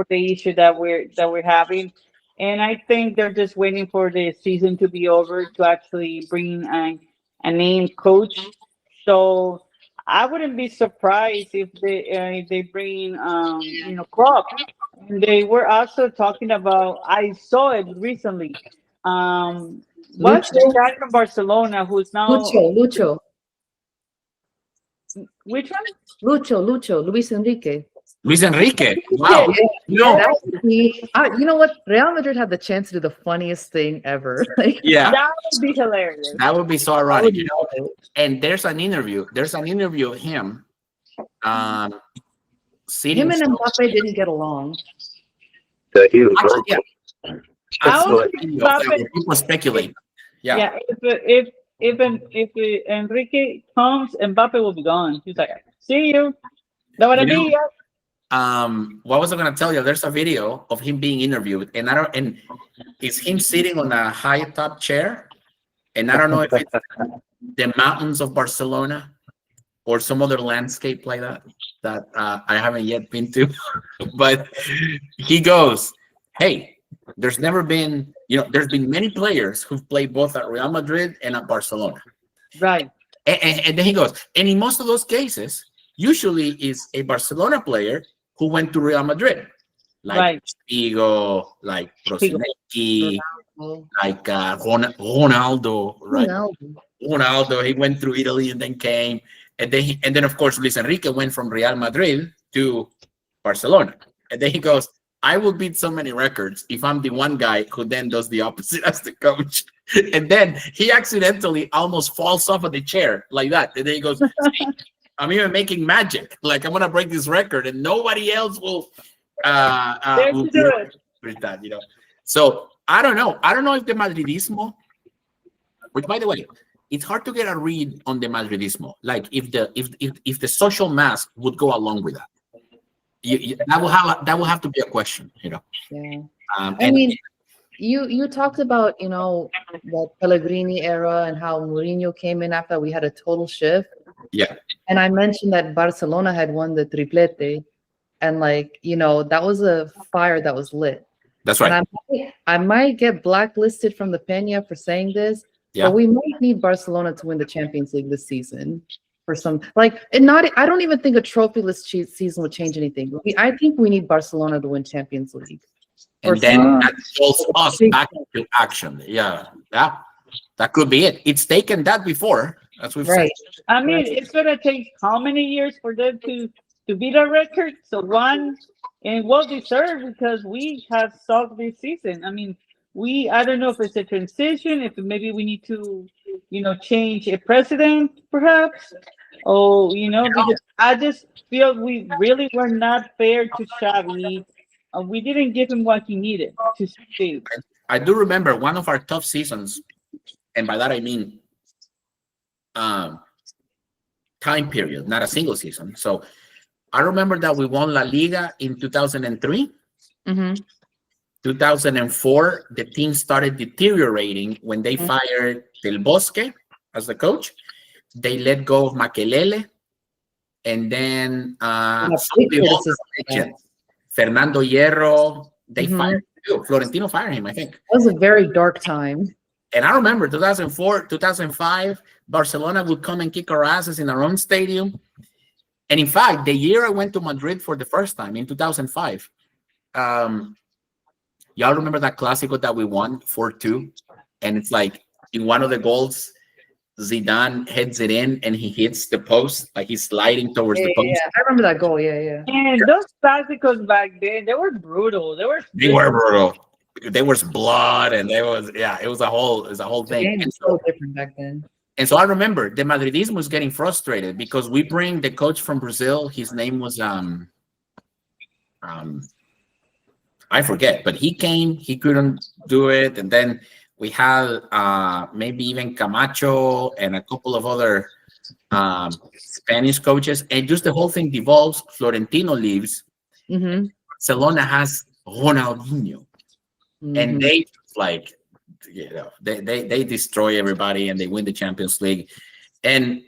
the issue that we're having, and I think they're just waiting for the season to be over to actually bring a named coach. So I wouldn't be surprised if they bring Klopp. And they were also talking about. I saw it recently. What's the guy from Barcelona who's now Lucho. which one? Lucho, Luis Enrique. Luis Enrique. Wow. No. That would be, you know what? Real Madrid had the chance to do the funniest thing ever. Like, Yeah. That would be hilarious. That would be so I ironic, would you know. love it. And there's an interview of him sitting. Him and Mbappe didn't get along. He was Actually, yeah. I would You think know, Mbappe- people speculate. Yeah. If Enrique comes, Mbappe will be gone. He's like, see you. That would You know, be it. What was I gonna tell you? There's a video of him being interviewed, and it's him sitting on a high top chair, and I don't know if it's the mountains of Barcelona or some other landscape like that I haven't yet been to, but he goes, "Hey, there's never been, there's been many players who've played both at Real Madrid and at Barcelona." Right. And then he goes, and in most of those cases, usually is a Barcelona player who went to Real Madrid, like Right. Figo, like Brosinecki, Well, like Ronaldo, right? Ronaldo. Ronaldo, he went through Italy and then came, and then of course Luis Enrique went from Real Madrid to Barcelona, and then he goes, "I will beat so many records if I'm the one guy who then does the opposite as the coach." And then he accidentally almost falls off of the chair like that, and then he goes, "See, I'm even making magic. Like I'm gonna break this record, and nobody else will There will to do it. with that, So I don't know. I don't know if the Madridismo, which by the way, it's hard to get a read on the Madridismo. Like if the social mask would go along with that. That will have to be a question, you know. Yeah. I And mean, you talked about, you know, the Pellegrini era and how Mourinho came in after we had a total shift. yeah, And I mentioned that Barcelona had won the triplete, and like, you know, that was a fire that was lit. that's right. And I might get blacklisted from the Peña for saying this, Yeah. but we might need Barcelona to win the Champions League this season for some, like, and not. I don't even think a trophyless season would change anything. I think we need Barcelona to win Champions League. And then that calls us back into action. Yeah, that could be it. It's taken that before, as we've Right. said. I mean, it's gonna take how many years for them to beat our record? So one, and well deserved because we have sucked this season. I mean, I don't know if it's a transition, if maybe we need to, you know, change a president, perhaps. Oh, you know, because I just feel we really were not fair to Xavi. We didn't give him what he needed to succeed. I do remember one of our tough seasons, and by that I mean time period, not a single season. So I remember that we won La Liga in 2003. Mm-hmm. 2004, the team started deteriorating when they fired Del Bosque as the coach. They let go of Makelele, and then Fernando Hierro, they fired too. Florentino fired him, I think. It was a very dark time. And I remember 2004, 2005, Barcelona would come and kick our asses in our own stadium. And in fact, the year I went to Madrid for the first time in 2005, y'all remember that Clásico that we won 4-2? And it's like in one of the goals, Zidane heads it in and he hits the post, like he's sliding towards the post. Yeah, I remember that goal. Yeah. And those Clásicos back then, they were brutal. They were brutal. There was blood, and it was a whole thing. The game was so different back then. And so I remember the Madridismo was getting frustrated because we bring the coach from Brazil. His name was I forget, but he came. He couldn't do it, and then we had maybe even Camacho and a couple of other Spanish coaches, and just the whole thing devolves. Florentino leaves. Mm-hmm. Barcelona has Ronaldinho, and they like, you know, they destroy everybody and they win the Champions League, and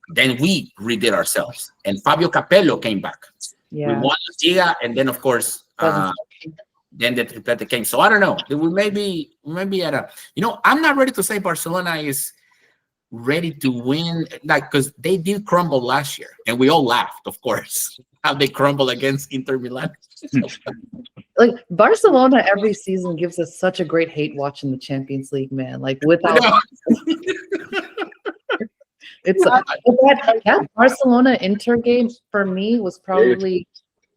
then we redid ourselves. And Fabio Capello came back. Yeah. We won the Liga, and then of course. Then the triplete came. So I don't know. We may be at a, you know, I'm not ready to say Barcelona is ready to win, like, because they did crumble last year, and we all laughed, of course, how they crumbled against Inter Milan. Like Barcelona every season gives us such a great hate watching the Champions League, man. Like without it's that Barcelona Inter game for me was probably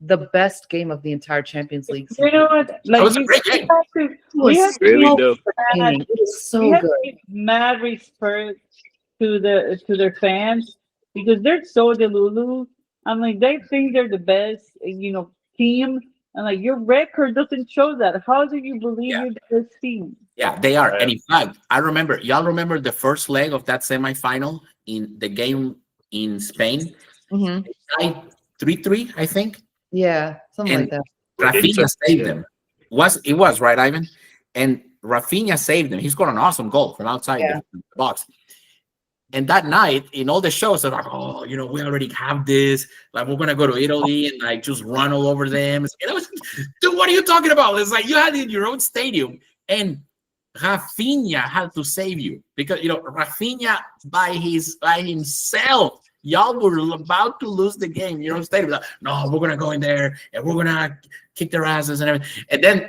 the best game of the entire Champions League season. You know what? Like, was a great game. We have really dope. It was so we have good. to give mad respect to their fans because they're so delulu. I'm like, they think they're the best, you know, team, and like your record doesn't show that. How do you believe you're the best team? Yeah, they are. And in fact, y'all remember the first leg of that semifinal in the game in Spain? Mm-hmm. 3-3, I think. Yeah, something like that. Rafinha saved them. It was right, Ivan? And Rafinha saved them. He scored an awesome goal from outside the box. And that night, in all the shows, they're like, oh, you know, we already have this. Like, we're going to go to Italy and, like, just run all over them. And I was, dude, what are you talking about? It's like you had it in your own stadium. And Rafinha had to save you. Because, you know, Rafinha by himself, y'all were about to lose the game. You know, stadium. Like, no, we're going to go in there and we're going to kick their asses and everything. And then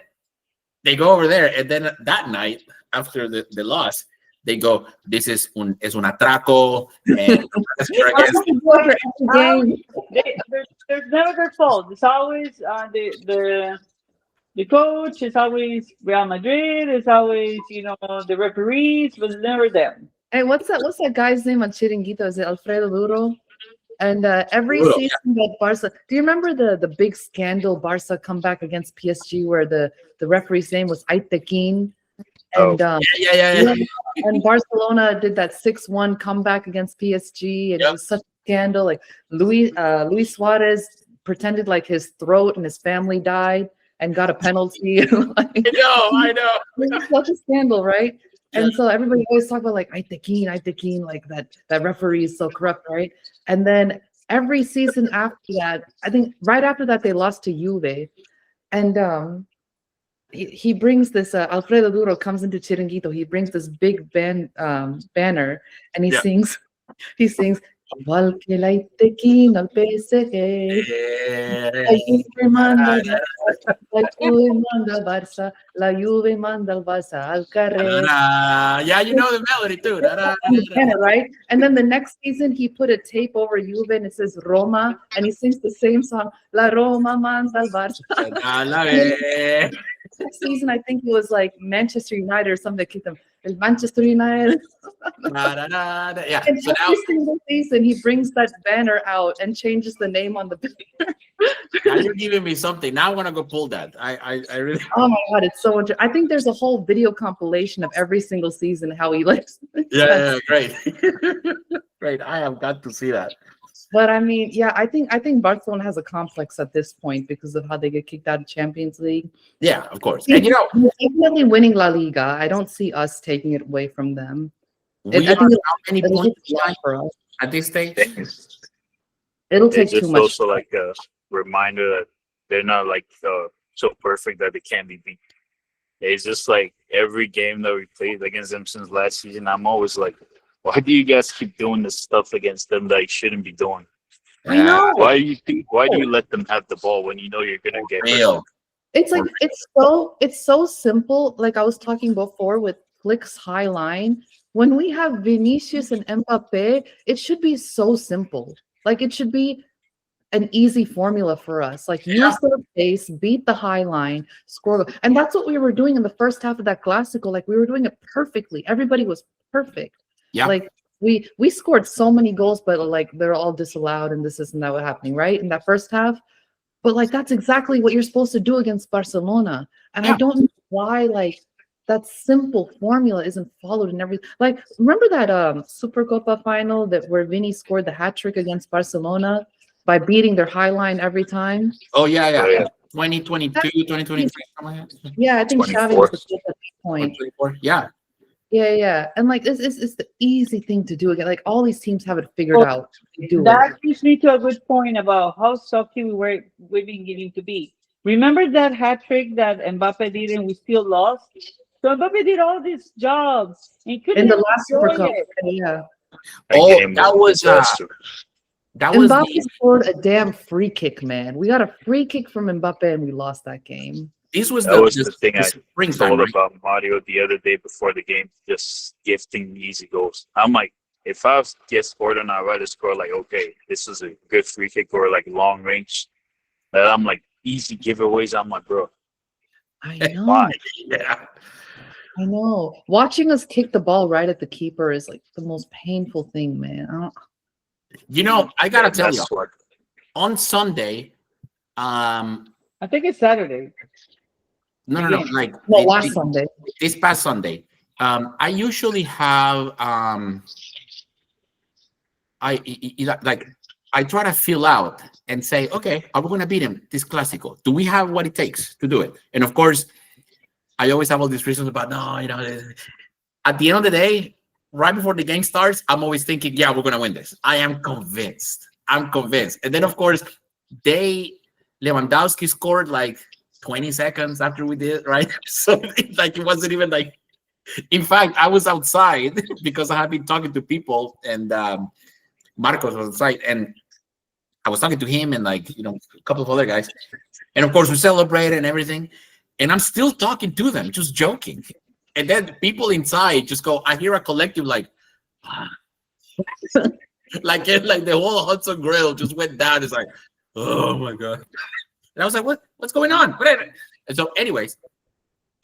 they go over there. And then that night, after the loss, they go, this is un atraco. And there's never their fault. It's always the coach. It's always Real Madrid. It's always, you know, the referees, but it's never them. Hey, what's that guy's name on Chiringuito? Is it Alfredo Duro? And every Brutal, season that Barca, do you remember the big scandal Barca comeback against PSG where the referee's name was Aitekin? And Yeah. and Barcelona did that 6-1 comeback against PSG, and it Yep. was such a scandal. Like Luis Suarez pretended like his throat and his family died and got a penalty. Like, I know. it was such a scandal, right? And Yeah. so everybody always talk about like Aitekin, like that referee is so corrupt, right? And then every season after that, I think right after that they lost to Juve, and he brings this Alfredo Duro comes into Chiringuito. He brings this big banner, and he Yeah. sings igual que la Itequín al PSG. La Juve manda al Barça, la Juve manda al Barça, la Juve manda al Barça al carrer. Yeah, you know the melody too. Banner, right? And then the next season he put a tape over Juve and it says Roma, and he sings the same song, La Roma manda al Barça. Next season, I think it was like Manchester United or something that kicked them. El Manchester United. Yeah. And So now, every single season, he brings that banner out and changes the name on the banner. now you're giving me something. Now I want to go pull that. I really. Oh my God, it's so interesting. I think there's a whole video compilation of every single season how he likes. Yeah, great. Great. I have got to see that. But I mean, yeah, I think Barcelona has a complex at this point because of how they get kicked out of Champions League. Yeah, of course. And you know, They're definitely winning La Liga. I don't see us taking it away from them. we I are think how many it'll points take a lot for us. at this stage? It'll It's take too just much. also like a reminder that they're not like so perfect that they can't be beat. It's just like every game that we played against them since last season, I'm always like, why do you guys keep doing this stuff against them that you shouldn't be doing? I know. Why do you let them have the ball when you know you're gonna get hurt? Real. It's like it's so simple. Like I was talking before with Flick's high line. When we have Vinicius and Mbappe, it should be so simple. Like it should be an easy formula for us. Like use the pace, beat the high line, score. And that's what we were doing in the first half of that Clásico. Like we were doing it perfectly. Everybody was perfect. Yeah. Like we scored so many goals, but like they're all disallowed and this isn't that what happening, right? In that first half. But like that's exactly what you're supposed to do against Barcelona. And I don't know why like that simple formula isn't followed in every like remember that Supercopa final that where Vini scored the hat trick against Barcelona by beating their high line every time? Oh, yeah. Oh, yeah. 2022, 2023, something like that. Yeah, I think Xavi 24. was the coach at that point. 24. Yeah. Yeah. And like it's the easy thing to do again. Like all these teams have it figured out. They do it. That brings me to a good point about how sucky we've been getting to be. Remember that hat trick that Mbappe did and we still lost? So Mbappe did all these jobs and couldn't In the last enjoy Super Cup. it. Yeah. Oh, game that was disaster. that was Mbappe the, scored a damn free kick, man. We got a free kick from Mbappe and we lost that game. this was That was the thing the I springtime, told right? about Mario the other day before the game, just gifting easy goals. I'm like, if I get scored and I rather score like, okay, this is a good free kick or like long range. That I'm like easy giveaways. I'm like, bro, I know. why? Yeah. I know. Watching us kick the ball right at the keeper is like the most painful thing, man. I don't- You know, I gotta tell you, That's what on Sunday, I think it's Saturday. no, Again. like No, last Sunday. this past Sunday, I usually have I try to fill out and say, okay, are we gonna beat him this Clásico? Do we have what it takes to do it? And of course, I always have all these reasons about no, you know. At the end of the day, right before the game starts, I'm always thinking, yeah, we're gonna win this. I am convinced. I'm convinced. And then of course, Lewandowski scored like 20 seconds after we did, right? So like it wasn't even like. In fact, I was outside because I had been talking to people, and Marcos was outside, and I was talking to him and like a couple of other guys, and of course we celebrated and everything, and I'm still talking to them, just joking, and then people inside just go. I hear a collective like, like the whole Hudson Grill just went down. It's like, oh my god, and I was like, what's going on? And so, anyways.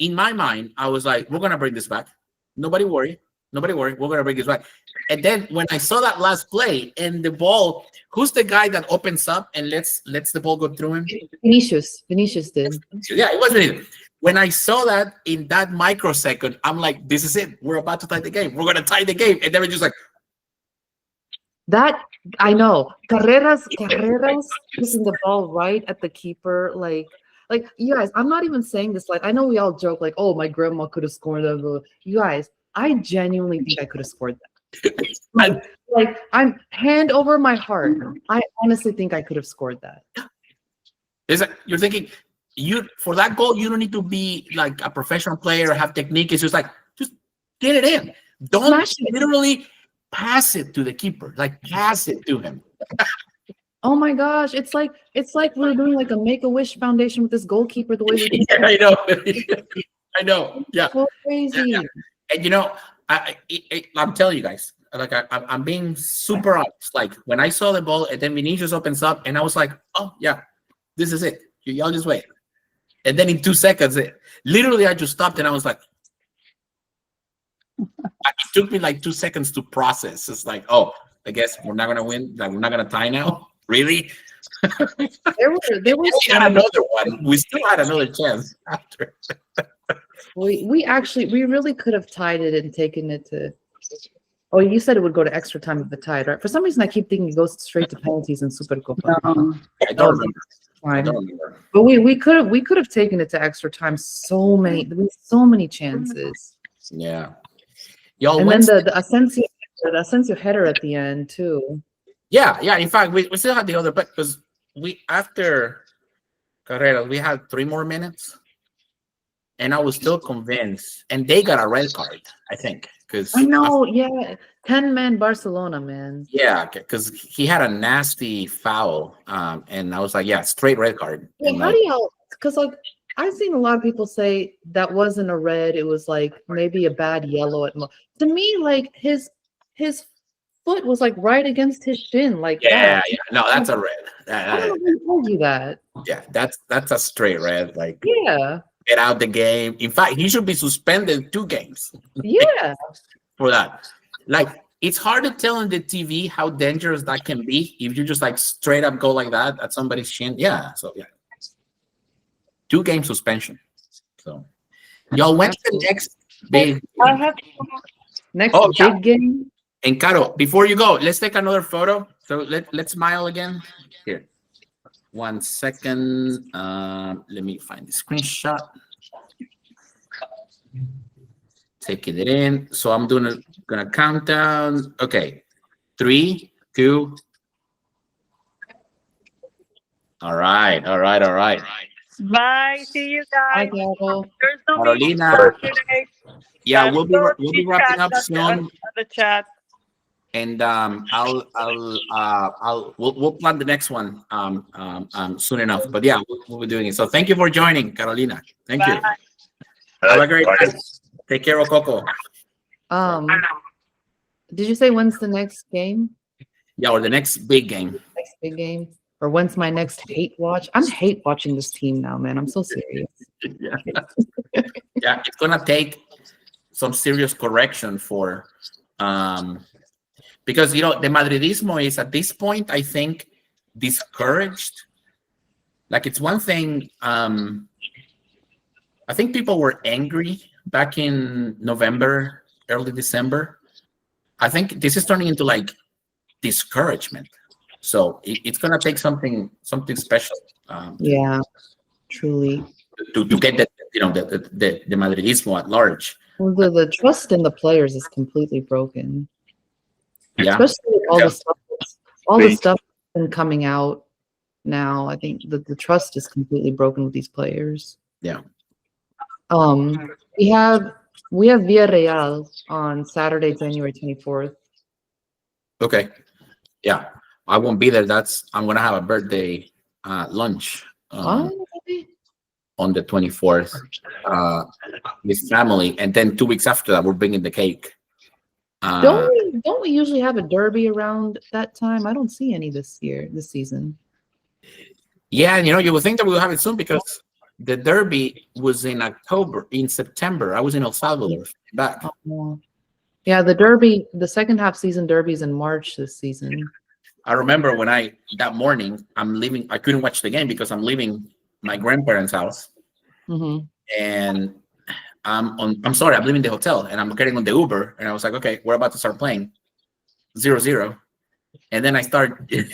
In my mind, I was like, we're going to bring this back. Nobody worry. Nobody worry. We're gonna bring this back. And then when I saw that last play and the ball, who's the guy that opens up and lets the ball go through him? Vinicius did. Yeah, it wasn't it. When I saw that in that microsecond, I'm like, this is it. We're about to tie the game. We're gonna tie the game. And then we're just like, That I know. Carreras using the ball right at the keeper. Like you guys, I'm not even saying this. Like, I know we all joke, like, oh, my grandma could have scored that. You guys, I genuinely think I could have scored that. like, I'm hand over my heart. I honestly think I could have scored that. you're thinking, for that goal, you don't need to be like a professional player or have technique. It's just like, just get it in. Don't Smash it. literally pass it to the keeper. Like, pass it to him. Oh my gosh, it's like we're doing like a Make-A-Wish Foundation with this goalkeeper. The way we do Yeah, I know. I know. Yeah. so crazy. Yeah. And I'm telling you guys, like I'm being super honest. Like when I saw the ball and then Vinicius opens up, and I was like, oh yeah, this is it. Y'all just wait. And then in 2 seconds, literally I just stopped and I was like, it took me like 2 seconds to process. It's like, oh, I guess we're not gonna win. Like we're not gonna tie now. Really? There were We had another one. We still had another chance after. we really could have tied it and taken it to. Oh, you said it would go to extra time if it tied, right? For some reason, I keep thinking it goes straight to penalties in Supercopa. I don't remember. I don't remember. But we could have taken it to extra time. So many chances. Yeah. Y'all, And then the Asensio header at the end too. Yeah. In fact, we still had the other, but because after Carreras, we had 3 more minutes, and I was still convinced. And they got a red card, I think, because I know, yeah, 10-man Barcelona, man. Yeah, because he had a nasty foul, and I was like, yeah, straight red card. Yeah, And how do y'all? Because like I've seen a lot of people say that wasn't a red. It was like maybe a bad yellow at most. To me, like his foot was like right against his shin, like yeah, that. no, that's a red. I don't know who told you that. Yeah, that's a straight red. Like, Yeah, get out the game. In fact, he should be suspended 2 games yeah. for that. Like, it's hard to tell on the TV how dangerous that can be if you just like straight up go like that at somebody's shin. Yeah, so yeah, 2-game suspension. So, y'all went to the next big. I have Next Oh, yeah. big game. And Caro, before you go, let's take another photo. So let's smile again. Here, 1 second. Let me find the screenshot. Taking it in. So I'm gonna count down. Okay, 3, 2. All right. Bye. See you Hi, guys. Carol. There's no Carolina. meeting today. Yeah, we'll be wrapping up Chat soon. on the chat. And we'll plan the next one soon enough. But yeah, we'll be doing it. So thank you for joining, Carolina. Thank you. Bye. Have a great day. Take care, Coco. Did you say when's the next game? Yeah, or the next big game. Next big game? Or when's my next hate watch? I'm hate watching this team now, man. I'm so serious. Yeah, yeah, it's gonna take some serious correction for because the Madridismo is at this point, I think, discouraged. Like, it's one thing. I think people were angry back in November, early December. I think this is turning into like discouragement. So it's gonna take something special. Yeah, truly. To get the Madridismo at large. Well, the trust in the players is completely broken. Yeah. Especially with all the stuff that's been coming out now. I think that the trust is completely broken with these players. Yeah. We have Villarreal on Saturday, January 24th. Okay. Yeah. I won't be there. I'm gonna have a birthday lunch Okay. on the 24th with family, and then 2 weeks after that, we're bringing the cake. Don't we usually have a derby around that time? I don't see any this season. Yeah, and you would think that we'll have it soon because the derby was in September. I was in El Salvador back. Oh, Yeah, the Derby, the second half season Derby's in March this season. I remember when that morning, I'm leaving. I couldn't watch the game because I'm leaving my grandparents' house, Mm-hmm. and I'm sorry, I'm leaving the hotel, and I'm getting on the Uber, and I was like, okay, we're about to start playing 0-0, and then I start do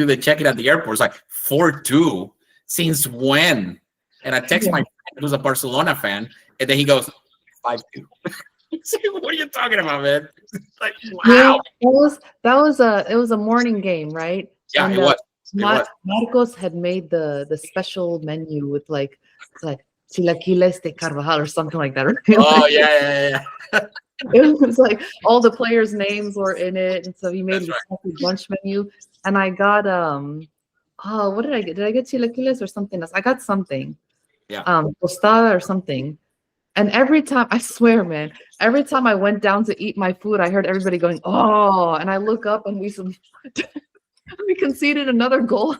the check-in at the airport. It's like 4-2. Since when? And I text my friend who's a Barcelona fan, and then he goes 5-2. What are you talking about, man? Like, Yeah, wow. it was a morning game, right? Yeah, And it was. It was. Marcos had made the special menu with like chilaquiles de Carvajal or something like that. Right? Oh yeah. It was like all the players' names were in it, and so he made That's a right. special lunch menu. And I got oh, what did I get? Did I get chilaquiles or something else? I got something. Yeah. Tostada or something. And every time, I swear, man, every time I went down to eat my food, I heard everybody going, "Oh!" And I look up, and we conceded another goal.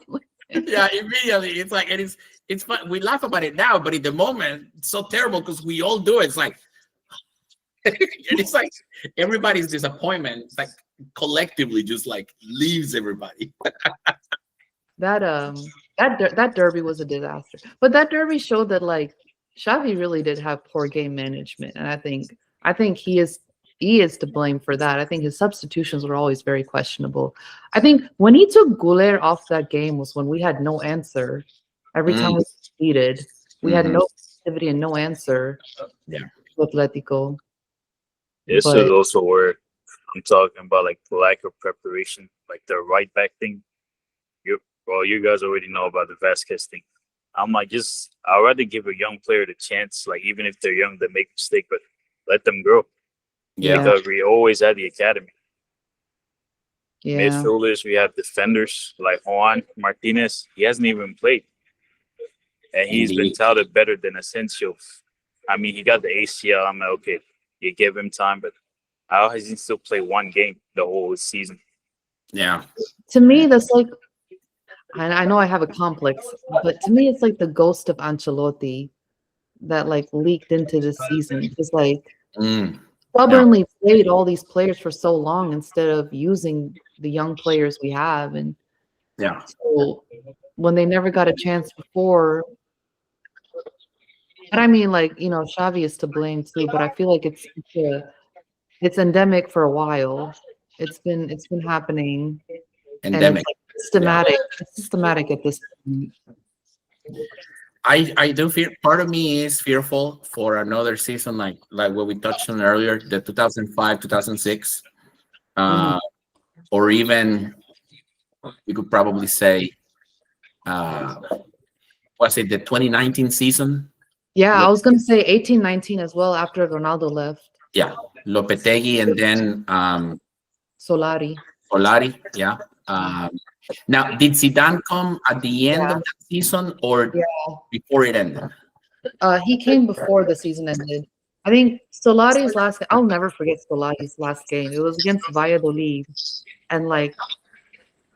Yeah, immediately. It's like, and it's fun. We laugh about it now, but in the moment, it's so terrible because we all do it. It's like, and it's like everybody's disappointment. It's like collectively just like leaves everybody. That derby was a disaster. But that derby showed that like Xavi really did have poor game management, and I think he is to blame for that. I think his substitutions were always very questionable. I think when he took Guler off that game was when we had no answer. Every time we competed, we had no activity and no answer. Yeah. To Atletico. This But- is also where I'm talking about like the lack of preparation, like the right back thing. You guys already know about the Vasquez thing. I'm like, I'd rather give a young player the chance, like even if they're young, they make a mistake, but let them grow. Yeah. Because we always had the academy. Yeah. Midfielders, we have defenders like Juan Martinez. He hasn't even played. And he's been Indeed. touted better than Asensio. I mean, he got the ACL. I'm like, okay, you give him time, but how has he still played one game the whole season? Yeah. To me, that's like, I know I have a complex, but to me, it's like the ghost of Ancelotti that like leaked into this season. Just like stubbornly played all these players for so long instead of using the young players we have. And Yeah. so when they never got a chance before, but I mean, like, you know, Xavi is to blame too, but I feel like it's endemic for a while. It's been happening. And Endemic. it's systematic. It's systematic at this point. I do fear. Part of me is fearful for another season like what we touched on earlier, the 2005-2006, or even we could probably say, what's it, the 2019 season? Yeah, I was gonna say 18-19 as well after Ronaldo left. Yeah, Lopetegui and then Solari. Yeah. Now, did Zidane come at the end of the season or before it ended? He came before the season ended. I think Solari's last. I'll never forget Solari's last game. It was against Valladolid, and like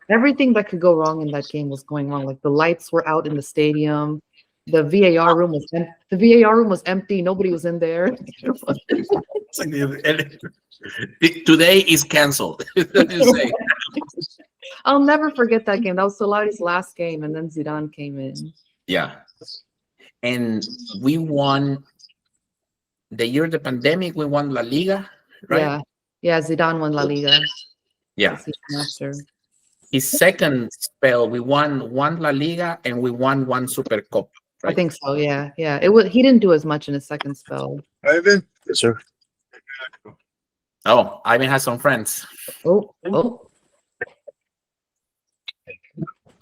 everything that could go wrong in that game was going wrong. Like the lights were out in the stadium. The VAR room was empty. Nobody was in there. Today is canceled. I'll never forget that game. That was Solari's last game, and then Zidane came in. Yeah. And we won the year of the pandemic, we won La Liga, right? Yeah, Zidane won La Liga. Yeah. After. His second spell, we won one La Liga and we won one Super Cup. Right? I think so, yeah. He didn't do as much in his second spell. Ivan? Yes, sir. Oh, Ivan has some friends. Oh.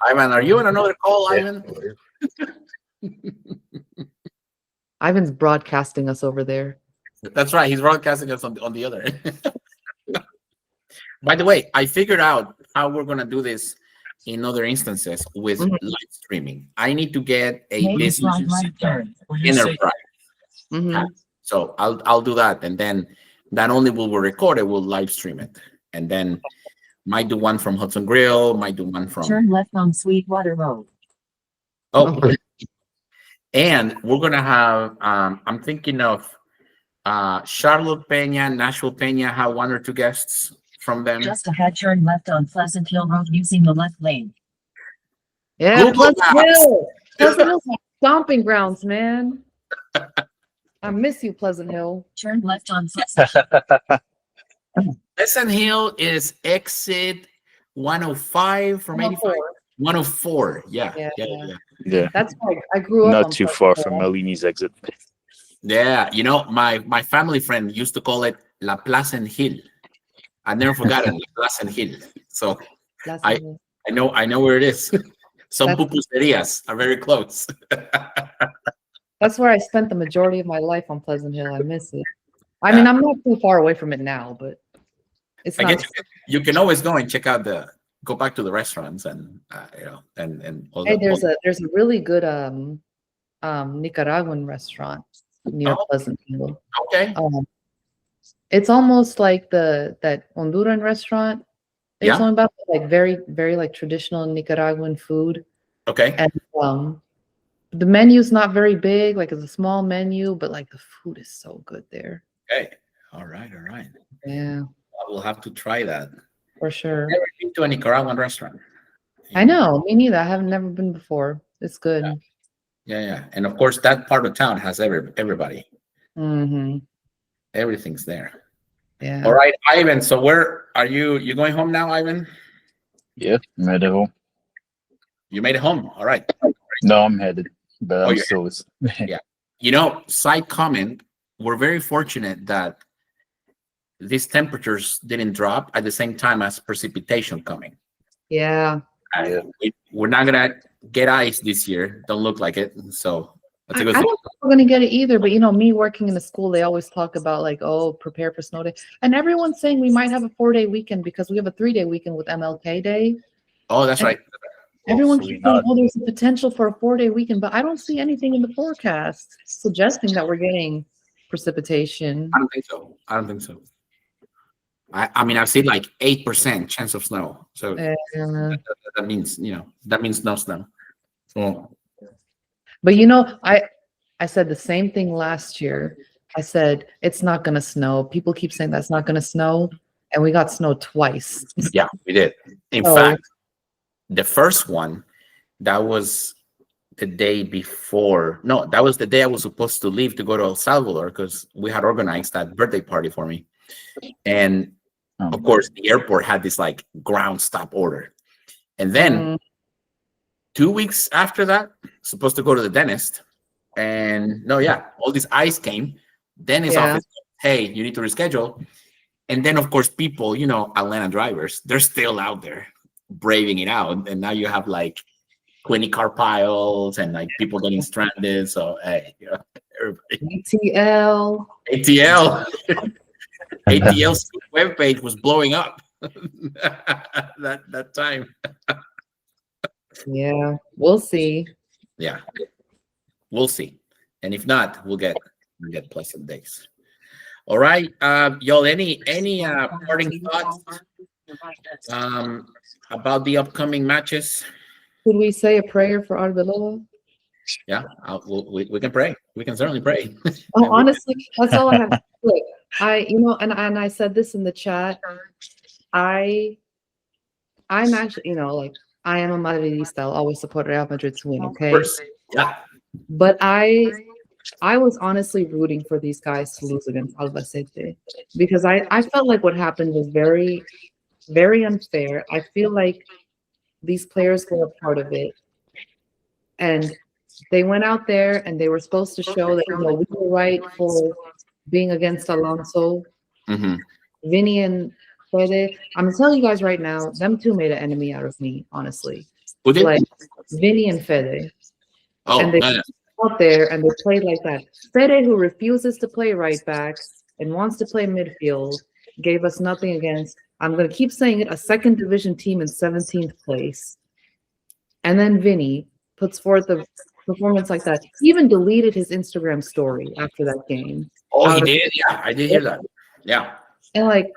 Ivan, are you on another call, Ivan? Ivan's broadcasting us over there. That's right. He's broadcasting us on the other end. By the way, I figured out how we're going to do this in other instances with live streaming. I need to get a business enterprise. So I'll do that. And then not only will we record it, we'll live stream it. And then might do one from Hudson Grill, might do one from... Turn left on Sweetwater Road. Oh, and we're going to have, I'm thinking of Charlotte Peña, Nashville Peña have one or two guests from them. Just ahead, turn left on Pleasant Hill Road using the left lane. Yeah, Google Pleasant Maps. Hill. Pleasant Hill's my stomping grounds, man. I miss you, Pleasant Hill. Turn left on Pleasant. Pleasant Hill is exit 105 from 85. 104. Yeah. Yeah. Yeah, That's why I grew up. not on too Pleasant far Hill. from Melini's exit. Yeah. You know, my family friend used to call it La Pleasant Hill. I never forgot it, La Pleasant Hill. So Pleasant I- Hill. I know where it is. Some That's- pupuserias are very close. That's where I spent the majority of my life on Pleasant Hill. I miss it. I mean, I'm not too far away from it now, but it's I not. guess you can always go and check out go back to the restaurants and and all Hey, the. there's a really good Nicaraguan restaurant near Oh. Pleasant Hill. Okay. It's almost like that Honduran restaurant. It's Yeah. only about like very, very like traditional Nicaraguan food. Okay. And the menu's not very big, like it's a small menu, but like the food is so good there. Okay. All right. Yeah, I will have to try that. for sure. Never been to a Nicaraguan restaurant. I know, me neither. I have never been before. It's good. Yeah. And of course, that part of town has everybody. Mm-hmm. Everything's there. Yeah. All right, Ivan. So where are you? You going home now, Ivan? Yeah, I'm headed home. You made it home. All right. No, I'm headed, but Oh, I'm you're still. You know, side comment. We're very fortunate that these temperatures didn't drop at the same time as precipitation coming. Yeah. Yeah. We're not gonna get ice this year. Don't look like it. So that's a I good don't thing. know if we're gonna get it either, but you know, me working in the school, they always talk about like, oh, prepare for snow day. And everyone's saying we might have a 4-day weekend because we have a 3-day weekend with MLK Day. Oh, that's right. Everyone Hopefully keeps saying, not. oh, there's a potential for a 4-day weekend, but I don't see anything in the forecast suggesting that we're getting precipitation. I don't think so. I mean, I've seen like 8% chance of snow. So Uh, that means, that means no snow. So but you know, I said the same thing last year. I said it's not gonna snow. People keep saying that's not gonna snow, and we got snow twice. yeah, we did. In Oh. fact, the first one, that was the day before. No, that was the day I was supposed to leave to go to El Salvador because we had organized that birthday party for me. And of course, the airport had this like ground stop order. And then 2 weeks after that, supposed to go to the dentist. And no, yeah, all this ice came. Dentist office, hey, you need to reschedule. And then, of course, people, Atlanta drivers, they're still out there braving it out. And now you have like 20 car piles and like people getting stranded. So, hey, everybody. ATL. ATL's webpage was blowing up that time. Yeah, we'll see. Yeah, we'll see. And if not, we'll get pleasant days. All right, y'all. Any parting thoughts about the upcoming matches? Could we say a prayer for Arbeloa? Yeah, we can pray. We can certainly pray. Oh, honestly, that's all I have. Look, and I said this in the chat. I'm actually, like I am a Madridista. I'll always support Real Madrid to win. Okay. Yeah. But I was honestly rooting for these guys to lose against Albacete because I felt like what happened was very, very unfair. I feel like these players were a part of it, and they went out there and they were supposed to show that we were right for being against Alonso. Mm-hmm. Vinny and Fede. I'm gonna tell you guys right now, them two made an enemy out of me, honestly. Who did? Like Vinny and Fede. Oh, and they no. out there and they played like that. Fede, who refuses to play right back and wants to play midfield, gave us nothing against, I'm going to keep saying it, a second division team in 17th place. And then Vinny puts forth a performance like that. He even deleted his Instagram story after that game. Oh, he did? Yeah, I did hear that. Yeah. And like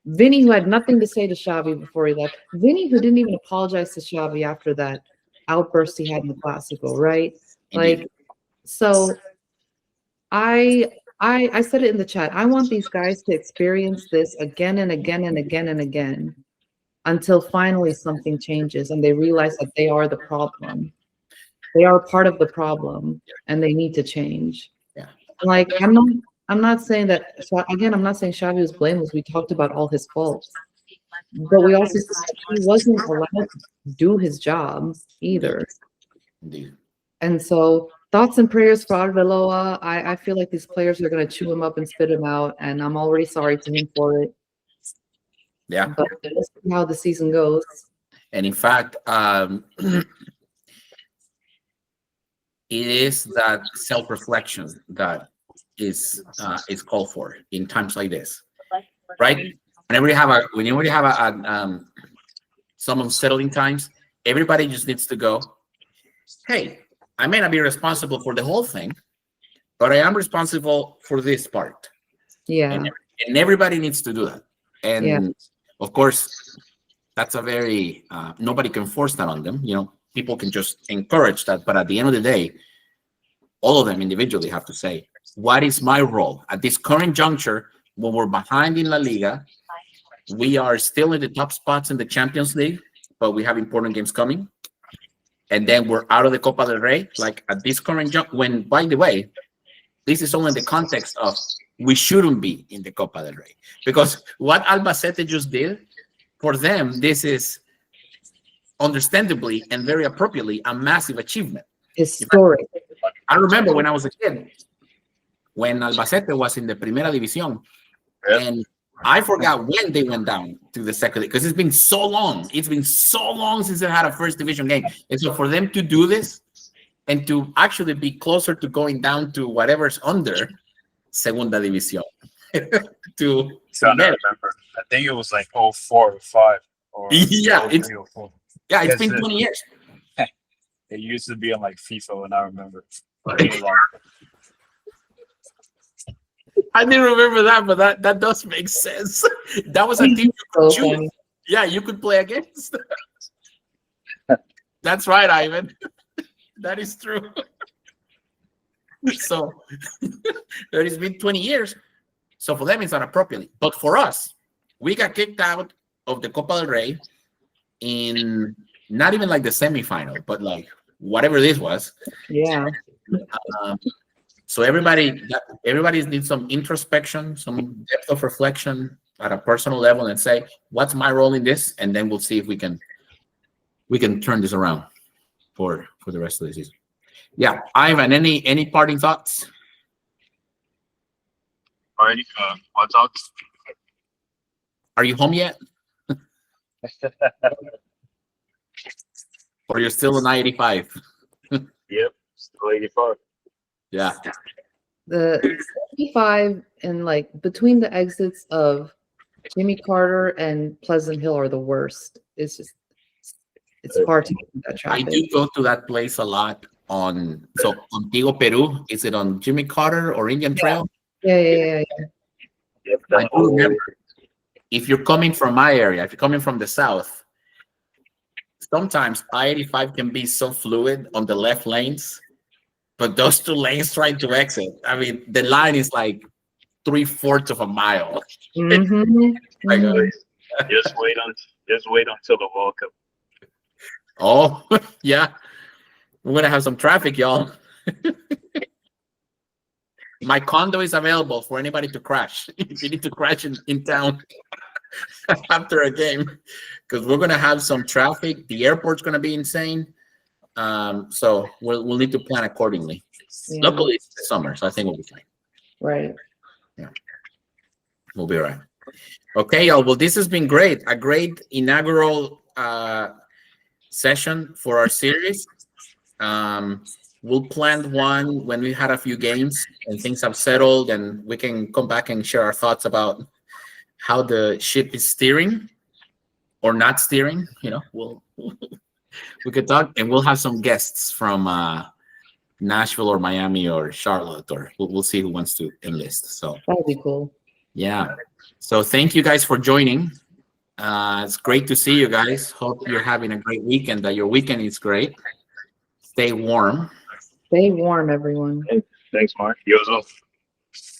Vinny, who had nothing to say to Xavi before he left. Vinny, who didn't even apologize to Xavi after that outburst he had in the Clásico, right? Indeed. Like, so I I said it in the chat. I want these guys to experience this again and again and again and again until finally something changes and they realize that they are the problem. They are part of the problem and they need to change. Yeah. Like, I'm not saying that, so again, I'm not saying Xavi was blameless. We talked about all his faults. But we also said he wasn't allowed to do his job either. Indeed. And so thoughts and prayers for Arbeloa. I feel like these players are going to chew him up and spit him out, and I'm already sorry to him for it. Yeah. But let's see how the season goes. And in fact, it is that self-reflection that is called for in times like this, right? Whenever you have some unsettling times, everybody just needs to go, hey, I may not be responsible for the whole thing, but I am responsible for this part. Yeah. And everybody needs to do that. And Yeah. of course, that's a very, nobody can force that on them. You know, people can just encourage that. But at the end of the day, all of them individually have to say, what is my role at this current juncture when we're behind in La Liga? We are still in the top spots in the Champions League, but we have important games coming. And then we're out of the Copa del Rey, like at this current juncture, when, by the way, this is only in the context of we shouldn't be in the Copa del Rey. Because what Albacete just did, for them, this is understandably and very appropriately a massive achievement. Historic. I remember when I was a kid, when Albacete was in the Primera División, and I forgot when they went down to the second, because it's been so long. It's been so long since they had a first division game. And so for them to do this and to actually be closer to going down to whatever's under Segunda División. So I remember. I think it was like 04 or 05. Or Yeah, 03 or 04. Yeah, it's Because been 20 years. It used to be on like FIFA when I remember. I didn't remember that, but that does make sense. That was a team you could So choose. funny. Yeah, you could play against. That's right, Ivan. That is true. So it's been 20 years. So for them, it's not appropriate. But for us, we got kicked out of the Copa del Rey in not even like the semifinal, but like whatever this was. Yeah. So everybody needs some introspection, some depth of reflection at a personal level, and say, what's my role in this? And then we'll see if we can turn this around for the rest of the season. Yeah, Ivan, any parting thoughts? Alrighty, my thoughts. Are you home yet? Or you're still in I-85? Yep, still 85. Yeah. The 85 and like between the exits of Jimmy Carter and Pleasant Hill are the worst. It's hard to get that I traffic. do go to that place a lot on Antigua, Peru. Is it on Jimmy Carter or Indian Trail? Yeah. Yep, I do remember. If you're coming from my area, if you're coming from the south, sometimes I-85 can be so fluid on the left lanes, but those two lanes trying to exit, I mean, the line is like 3/4 of a mile. Mhm. Like, Mhm. Just wait until the World Cup. oh, yeah. We're going to have some traffic, y'all. My condo is available for anybody to crash. If you need to crash in town after a game, because we're going to have some traffic. The airport's going to be insane. So we'll need to plan accordingly. Yeah. Luckily, it's the summer, so I think we'll be fine. Right. Yeah, we'll be all right. Okay, y'all. Well, this has been great. A great inaugural session for our series. We'll plan one when we had a few games and things have settled, and we can come back and share our thoughts about how the ship is steering or not steering. You know, we could talk, and we'll have some guests from Nashville or Miami or Charlotte, or we'll see who wants to enlist. So That'd be cool. yeah. So thank you guys for joining. It's great to see you guys. Hope you're having a great weekend, that your weekend is great. Stay warm. Stay warm, everyone. Thanks, Mark. You as well.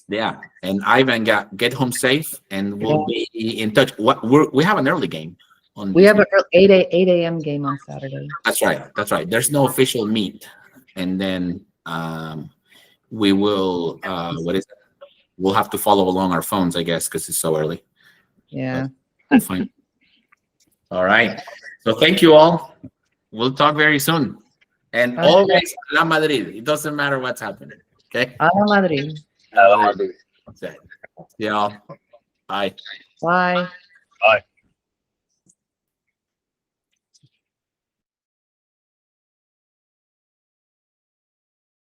Yeah, and Ivan get home safe, and we'll be in touch. We have an early game on. We have an 8 a.m. game on Saturday. That's right. That's right. There's no official meet, and then we will. What is it? We'll have to follow along our phones, I guess, because it's so early. Yeah. We'll find. All right. So thank you all. We'll talk very soon. And Okay. always La Madrid. It doesn't matter what's happening. Okay. A la Madrid. Yeah. Bye. Bye. Bye.